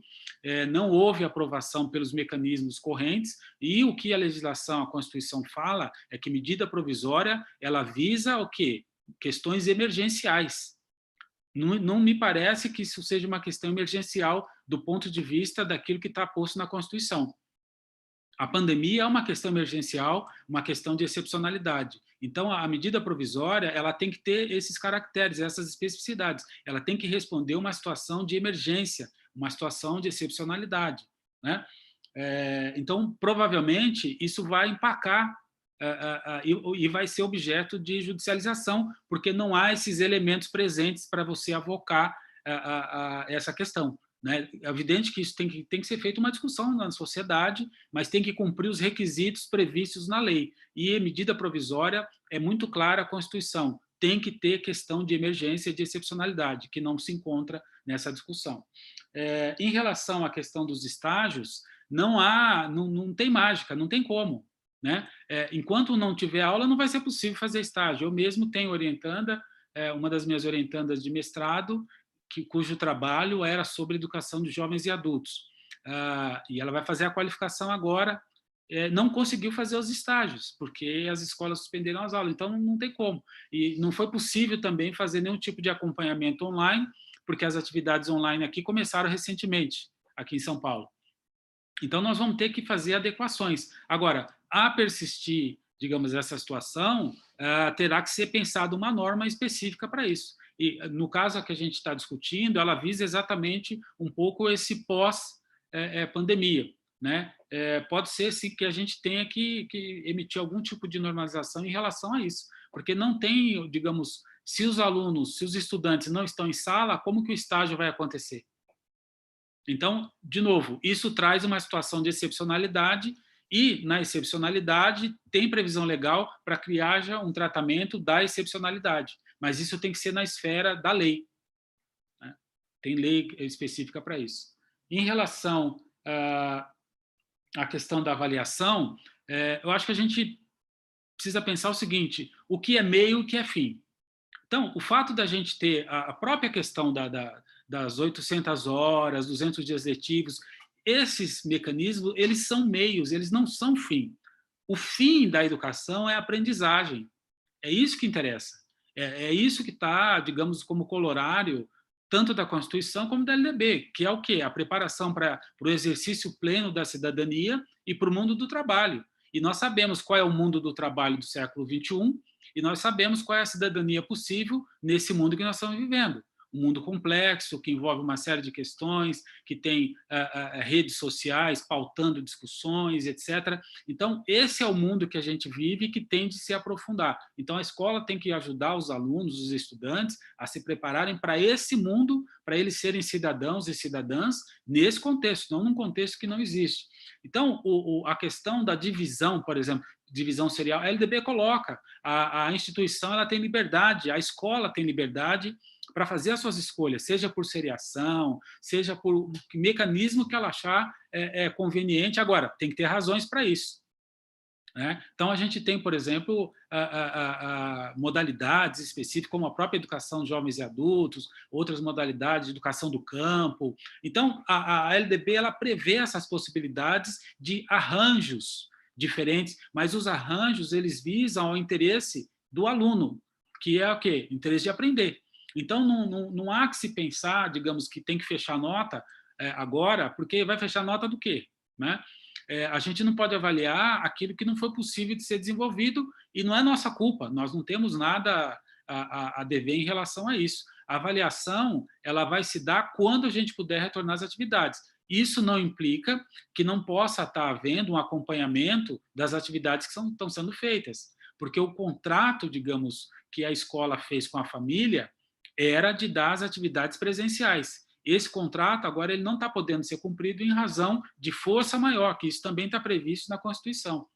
não houve aprovação pelos mecanismos correntes, e o que a legislação, a Constituição fala, é que medida provisória, ela visa o quê? Questões emergenciais. Não me parece que isso seja uma questão emergencial do ponto de vista daquilo que está posto na Constituição. A pandemia é uma questão emergencial, uma questão de excepcionalidade. Então, a medida provisória ela tem que ter esses caracteres, essas especificidades. Ela tem que responder uma situação de emergência, uma situação de excepcionalidade, né? Então, provavelmente, isso vai empacar e vai ser objeto de judicialização, porque não há esses elementos presentes para você avocar essa questão. É evidente que isso tem que ser feita uma discussão na sociedade, mas tem que cumprir os requisitos previstos na lei. E a medida provisória é muito clara, a Constituição tem que ter questão de emergência e de excepcionalidade, que não se encontra nessa discussão. Em relação à questão dos estágios, não tem mágica, não tem como, né? Enquanto não tiver aula, não vai ser possível fazer estágio. Eu mesmo tenho orientanda, uma das minhas orientandas de mestrado, cujo trabalho era sobre educação de jovens e adultos. E ela vai fazer a qualificação agora, não conseguiu fazer os estágios, porque as escolas suspenderam as aulas, então não tem como. E não foi possível também fazer nenhum tipo de acompanhamento online, porque as atividades online aqui começaram recentemente, aqui em São Paulo. Então, nós vamos ter que fazer adequações. Agora, a persistir, digamos, essa situação, terá que ser pensada uma norma específica para isso. E, no caso que a gente está discutindo, ela visa exatamente um pouco esse pós-pandemia, né? Pode ser, sim, que a gente tenha que emitir algum tipo de normalização em relação a isso, porque não tem, digamos, se os alunos, se os estudantes não estão em sala, como que o estágio vai acontecer? Então, de novo, isso traz uma situação de excepcionalidade e, na excepcionalidade, tem previsão legal para que haja um tratamento da excepcionalidade. Mas isso tem que ser na esfera da lei, né? Tem lei específica para isso. Em relação à questão da avaliação, eu acho que a gente precisa pensar o seguinte: o que é meio e o que é fim. Então, o fato da gente ter a própria questão das 800 horas, 200 dias letivos, esses mecanismos, eles são meios, eles não são fim. O fim da educação é a aprendizagem. É isso que interessa. É isso que está, digamos, como colorário, tanto da Constituição como da LDB, que é o quê? A preparação para o exercício pleno da cidadania e para o mundo do trabalho. E nós sabemos qual é o mundo do trabalho do século XXI, e nós sabemos qual é a cidadania possível nesse mundo que nós estamos vivendo. um mundo complexo, que envolve uma série de questões, que tem redes sociais pautando discussões, etc. Então, esse é o mundo que a gente vive e que tem de se aprofundar. Então, a escola tem que ajudar os alunos, os estudantes, a se prepararem para esse mundo, para eles serem cidadãos e cidadãs nesse contexto, não num contexto que não existe. Então, a questão da divisão, por exemplo, divisão serial, a LDB coloca, a instituição ela tem liberdade, a escola tem liberdade para fazer as suas escolhas, seja por seriação, seja por mecanismo que ela achar conveniente. Agora, tem que ter razões para isso, né? Então, a gente tem, por exemplo, modalidades específicas, como a própria educação de jovens e adultos, outras modalidades de educação do campo. Então, a LDB ela prevê essas possibilidades de arranjos diferentes, mas os arranjos eles visam ao interesse do aluno, que é o quê? Interesse de aprender. Então, não há que se pensar, digamos, que tem que fechar nota agora, porque vai fechar nota do quê? Né? A gente não pode avaliar aquilo que não foi possível de ser desenvolvido e não é nossa culpa, nós não temos nada a dever em relação a isso. A avaliação ela vai se dar quando a gente puder retornar às atividades. Isso não implica que não possa estar havendo um acompanhamento das atividades que estão sendo feitas, porque o contrato, digamos, que a escola fez com a família era de dar as atividades presenciais. Esse contrato, agora, ele não está podendo ser cumprido em razão de força maior, que isso também está previsto na Constituição,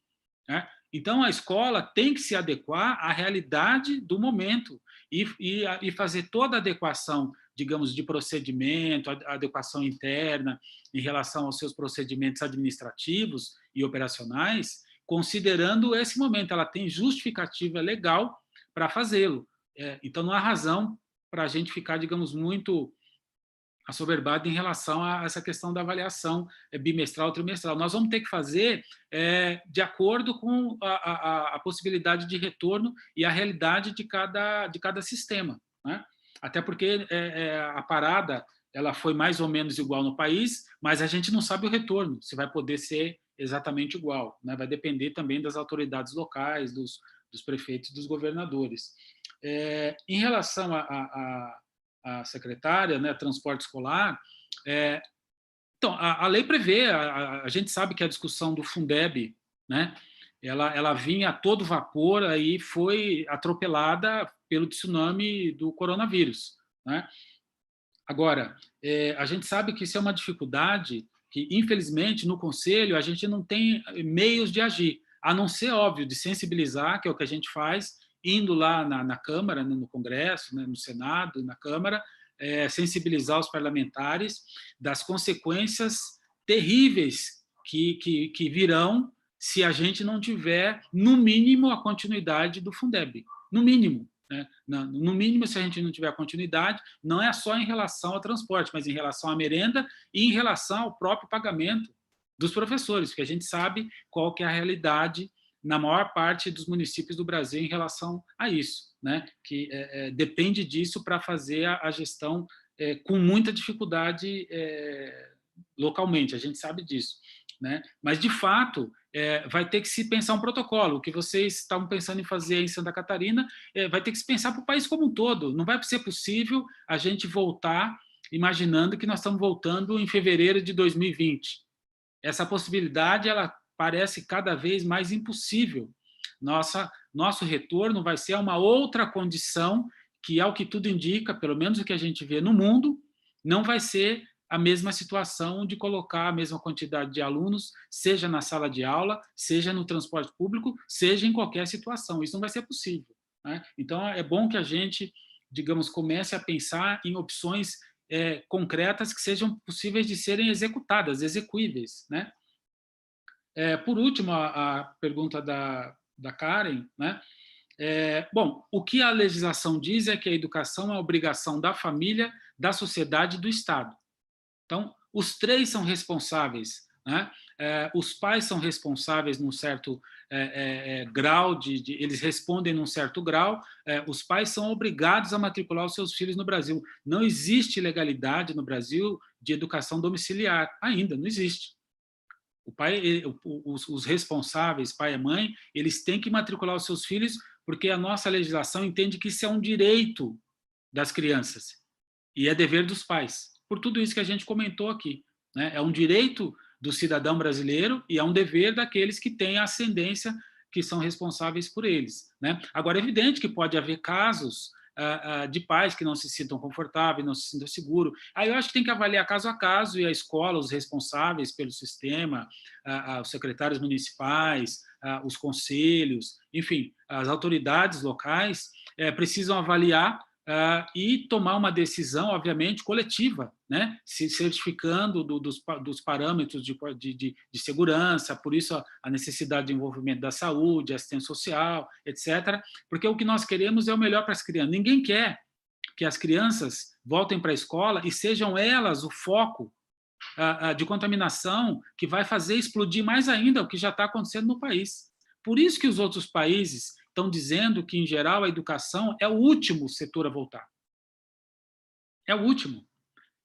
né? Então, a escola tem que se adequar à realidade do momento e fazer toda a adequação, digamos, de procedimento, a adequação interna em relação aos seus procedimentos administrativos e operacionais, considerando esse momento. Ela tem justificativa legal para fazê-lo. Então, não há razão para a gente ficar, digamos, muito assoberbado em relação a essa questão da avaliação bimestral ou trimestral. Nós vamos ter que fazer de acordo com a possibilidade de retorno e a realidade de cada sistema, né? Até porque a parada ela foi mais ou menos igual no país, mas a gente não sabe o retorno, se vai poder ser exatamente igual, né? Vai depender também das autoridades locais, dos prefeitos e dos governadores. Em relação a secretária, né, transporte escolar, então, a lei prevê, a gente sabe que a discussão do Fundeb, né, ela vinha a todo vapor e foi atropelada pelo tsunami do coronavírus, né? Agora, a gente sabe que isso é uma dificuldade que, infelizmente, no Conselho, a gente não tem meios de agir, a não ser, óbvio, de sensibilizar, que é o que a gente faz, indo lá na Câmara, no Congresso, né, no Senado, na Câmara, sensibilizar os parlamentares das consequências terríveis que virão se a gente não tiver, no mínimo, a continuidade do Fundeb. No mínimo. Né? No mínimo, se a gente não tiver a continuidade, não é só em relação ao transporte, mas em relação à merenda e em relação ao próprio pagamento dos professores, porque a gente sabe qual que é a realidade na maior parte dos municípios do Brasil em relação a isso, né? Que depende disso para fazer a gestão com muita dificuldade localmente, a gente sabe disso, né? Mas, de fato, vai ter que se pensar um protocolo. O que vocês estavam pensando em fazer em Santa Catarina vai ter que se pensar para o país como um todo. Não vai ser possível a gente voltar imaginando que nós estamos voltando em fevereiro de 2020. Essa possibilidade, ela parece cada vez mais impossível. Nosso retorno vai ser uma outra condição que, ao que tudo indica, pelo menos o que a gente vê no mundo, não vai ser a mesma situação de colocar a mesma quantidade de alunos, seja na sala de aula, seja no transporte público, seja em qualquer situação. Isso não vai ser possível, né? Então, é bom que a gente, digamos, comece a pensar em opções concretas que sejam possíveis de serem executadas, execuíveis, né? Por último, a pergunta da Karen, né? Bom, o que a legislação diz é que a educação é obrigação da família, da sociedade e do Estado. Então, os três são responsáveis, né? Os pais são responsáveis num certo grau, eles respondem num certo grau, os pais são obrigados a matricular os seus filhos no Brasil. Não existe legalidade no Brasil de educação domiciliar, ainda não existe. O pai, os responsáveis, pai e mãe, eles têm que matricular os seus filhos porque a nossa legislação entende que isso é um direito das crianças. e é dever dos pais, por tudo isso que a gente comentou aqui, né? É um direito do cidadão brasileiro e é um dever daqueles que têm a ascendência, que são responsáveis por eles, né? Agora, é evidente que pode haver casos de pais que não se sintam confortáveis, não se sintam seguros. Aí eu acho que tem que avaliar caso a caso, e a escola, os responsáveis pelo sistema, os secretários municipais, os conselhos, enfim, as autoridades locais precisam avaliar e tomar uma decisão, obviamente, coletiva, né? Se certificando dos parâmetros de segurança, por isso a necessidade de envolvimento da saúde, assistência social, etc., porque o que nós queremos é o melhor para as crianças. Ninguém quer que as crianças voltem para a escola e sejam elas o foco de contaminação que vai fazer explodir mais ainda o que já está acontecendo no país. Por isso que os outros países estão dizendo que, em geral, a educação é o último setor a voltar. É o último.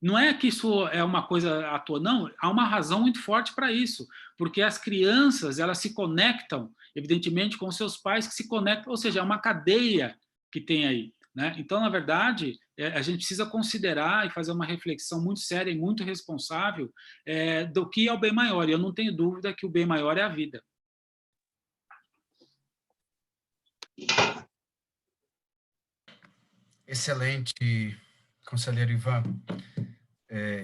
Não é que isso é uma coisa à toa, não. Há uma razão muito forte para isso, porque as crianças, elas se conectam, evidentemente, com seus pais que se conectam, ou seja, é uma cadeia que tem aí, né? Então, na verdade, a gente precisa considerar e fazer uma reflexão muito séria e muito responsável do que é o bem maior. E eu não tenho dúvida que o bem maior é a vida. Excelente, conselheiro Ivan.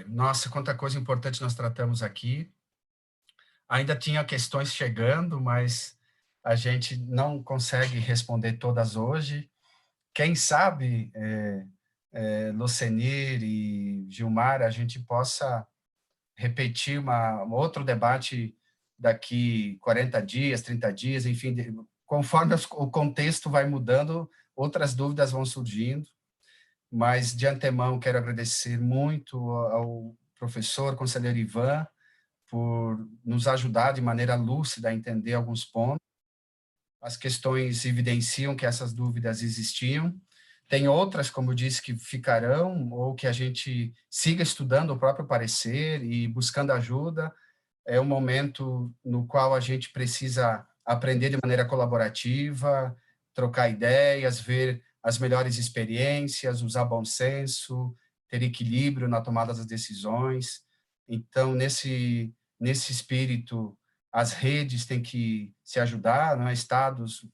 Nossa, quanta coisa importante nós tratamos aqui. Ainda tinha questões chegando, mas a gente não consegue responder todas hoje. Quem sabe, Lucenir e Gilmar, a gente possa repetir um outro debate daqui 40 dias, 30 dias, enfim, conforme o contexto vai mudando, outras dúvidas vão surgindo, mas de antemão quero agradecer muito ao professor, conselheiro Ivan, por nos ajudar de maneira lúcida a entender alguns pontos. As questões evidenciam que essas dúvidas existiam. Tem outras, como eu disse, que ficarão, ou que a gente siga estudando o próprio parecer e buscando ajuda. É um momento no qual a gente precisa aprender de maneira colaborativa, trocar ideias, ver as melhores experiências, usar bom senso, ter equilíbrio na tomada das decisões. Então, nesse espírito, as redes têm que se ajudar, não é? Estados,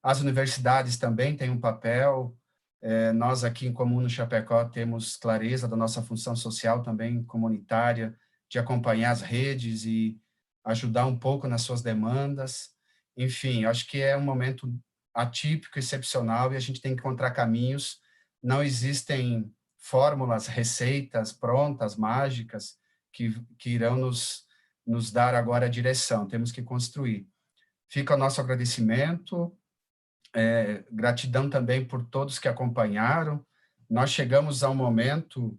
as universidades também têm um papel. Nós aqui em Comum no Chapecó temos clareza da nossa função social também comunitária, de acompanhar as redes e ajudar um pouco nas suas demandas. Enfim, acho que é um momento atípico, excepcional, e a gente tem que encontrar caminhos. Não existem fórmulas, receitas prontas, mágicas, que irão nos dar agora a direção. Temos que construir. Fica o nosso agradecimento, gratidão também por todos que acompanharam. Nós chegamos a um momento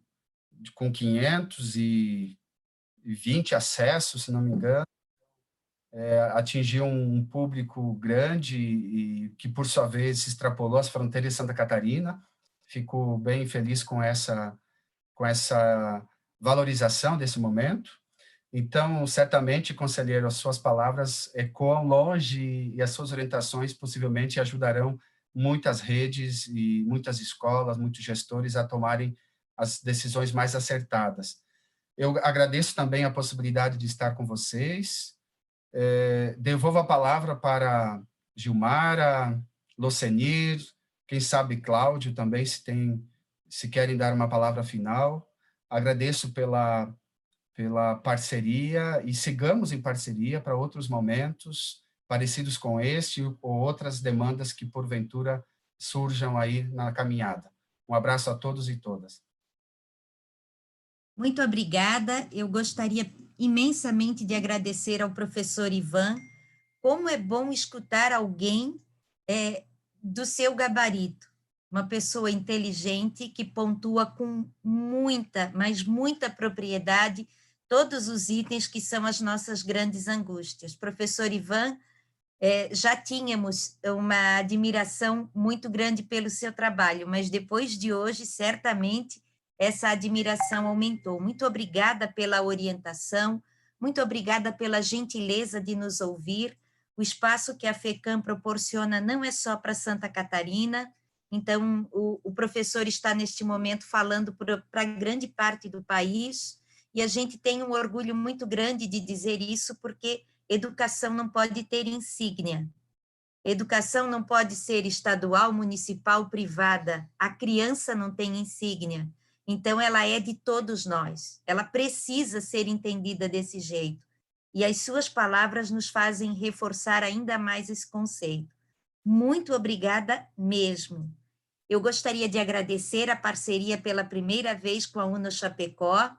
com 520 acessos, se não me engano, atingiu um público grande e que, por sua vez, extrapolou as fronteiras de Santa Catarina. Fico bem feliz com essa valorização desse momento. Então, certamente, conselheiro, as suas palavras ecoam longe e as suas orientações possivelmente ajudarão muitas redes e muitas escolas, muitos gestores a tomarem as decisões mais acertadas. Eu agradeço também a possibilidade de estar com vocês. Devolvo a palavra para Gilmara, Lucenir, quem sabe Cláudio também, se querem dar uma palavra final. Agradeço pela parceria e sigamos em parceria para outros momentos parecidos com este ou outras demandas que, porventura, surjam aí na caminhada. Um abraço a todos e todas. Muito obrigada. Eu gostaria imensamente de agradecer ao professor Ivan. Como é bom escutar alguém do seu gabarito, uma pessoa inteligente que pontua com muita, mas muita propriedade todos os itens que são as nossas grandes angústias. Professor Ivan, já tínhamos uma admiração muito grande pelo seu trabalho, mas depois de hoje, certamente, essa admiração aumentou. Muito obrigada pela orientação, muito obrigada pela gentileza de nos ouvir. O espaço que a FECAM proporciona não é só para Santa Catarina, Então, o professor está, neste momento, falando para grande parte do país, e a gente tem um orgulho muito grande de dizer isso, porque educação não pode ter insígnia. Educação não pode ser estadual, municipal, privada. A criança não tem insígnia. Então, ela é de todos nós. Ela precisa ser entendida desse jeito. E as suas palavras nos fazem reforçar ainda mais esse conceito. Muito obrigada mesmo. Eu gostaria de agradecer a parceria pela primeira vez com a UNO Chapecó.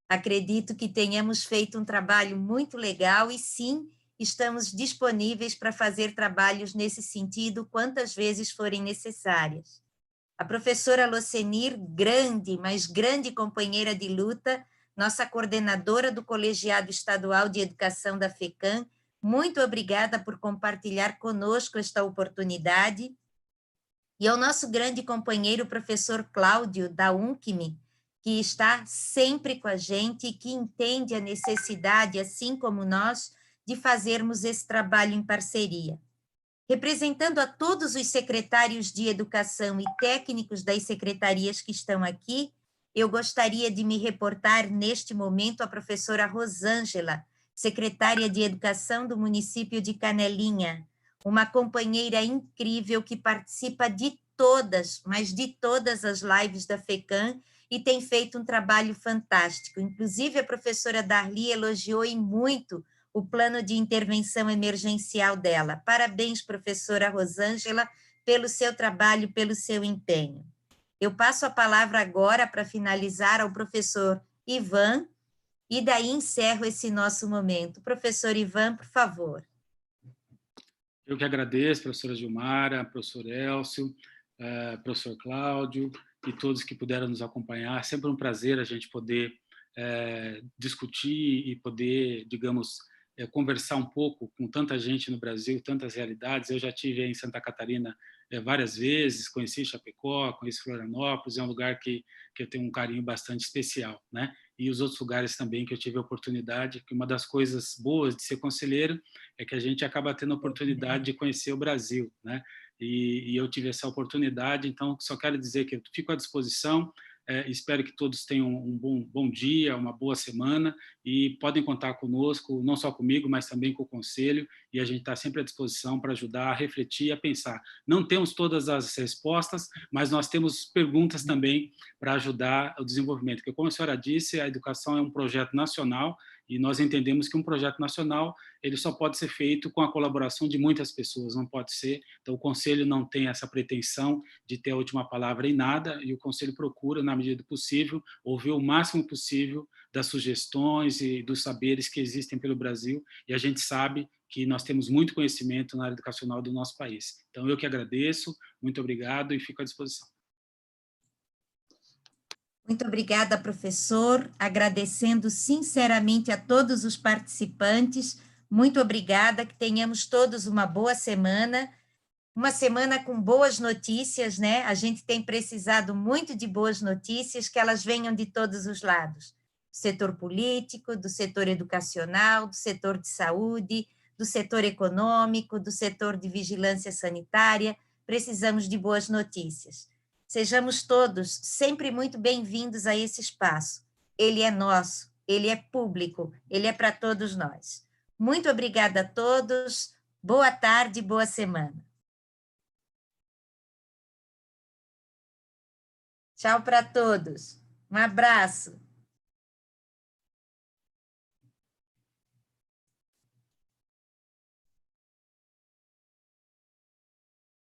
Acredito que tenhamos feito um trabalho muito legal e, sim, estamos disponíveis para fazer trabalhos nesse sentido quantas vezes forem necessárias. A professora Locenir, grande, mas grande companheira de luta, nossa coordenadora do Colegiado Estadual de Educação da FECAM, muito obrigada por compartilhar conosco esta oportunidade. E ao nosso grande companheiro, professor Cláudio, da UNCME, que está sempre com a gente e que entende a necessidade, assim como nós, de fazermos esse trabalho em parceria. Representando a todos os secretários de educação e técnicos das secretarias que estão aqui, eu gostaria de me reportar neste momento à professora Rosângela, secretária de Educação do município de Canelinha, uma companheira incrível que participa de todas, mas de todas as lives da FECAM e tem feito um trabalho fantástico. Inclusive, a professora Darli elogiou e muito o plano de intervenção emergencial dela. Parabéns, professora Rosângela, pelo seu trabalho, pelo seu empenho. Eu passo a palavra agora, para finalizar, ao professor Ivan, e daí encerro esse nosso momento. Professor Ivan, por favor. Eu que agradeço, professora Gilmara, professor Elcio, professor Cláudio e todos que puderam nos acompanhar. Sempre um prazer a gente poder discutir e poder, digamos, conversar um pouco com tanta gente no Brasil, tantas realidades. Eu já estive em Santa Catarina várias vezes, conheci Chapecó, conheci Florianópolis, é um lugar que eu tenho um carinho bastante especial, né? E os outros lugares também que eu tive a oportunidade, que uma das coisas boas de ser conselheiro é que a gente acaba tendo a oportunidade de conhecer o Brasil, né? E eu tive essa oportunidade, então só quero dizer que eu fico à disposição. Espero que todos tenham um bom dia, uma boa semana, e podem contar conosco, não só comigo, mas também com o Conselho, e a gente está sempre à disposição para ajudar a refletir, a pensar. Não temos todas as respostas, mas nós temos perguntas também para ajudar o desenvolvimento, porque, como a senhora disse, a educação é um projeto nacional, e nós entendemos que um projeto nacional ele só pode ser feito com a colaboração de muitas pessoas, não pode ser. Então, o Conselho não tem essa pretensão de ter a última palavra em nada, e o Conselho procura, na medida do possível, ouvir o máximo possível das sugestões e dos saberes que existem pelo Brasil, e a gente sabe que nós temos muito conhecimento na área educacional do nosso país. Então, eu que agradeço, muito obrigado e fico à disposição. Muito obrigada, professor, agradecendo sinceramente a todos os participantes. Muito obrigada, que tenhamos todos uma boa semana com boas notícias, né? A gente tem precisado muito de boas notícias, que elas venham de todos os lados, do setor político, do setor educacional, do setor de saúde, do setor econômico, do setor de vigilância sanitária. Precisamos de boas notícias. Sejamos todos sempre muito bem-vindos a esse espaço. Ele é nosso, ele é público, ele é para todos nós. Muito obrigada a todos, boa tarde, boa semana. Tchau para todos, um abraço.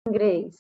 Grace.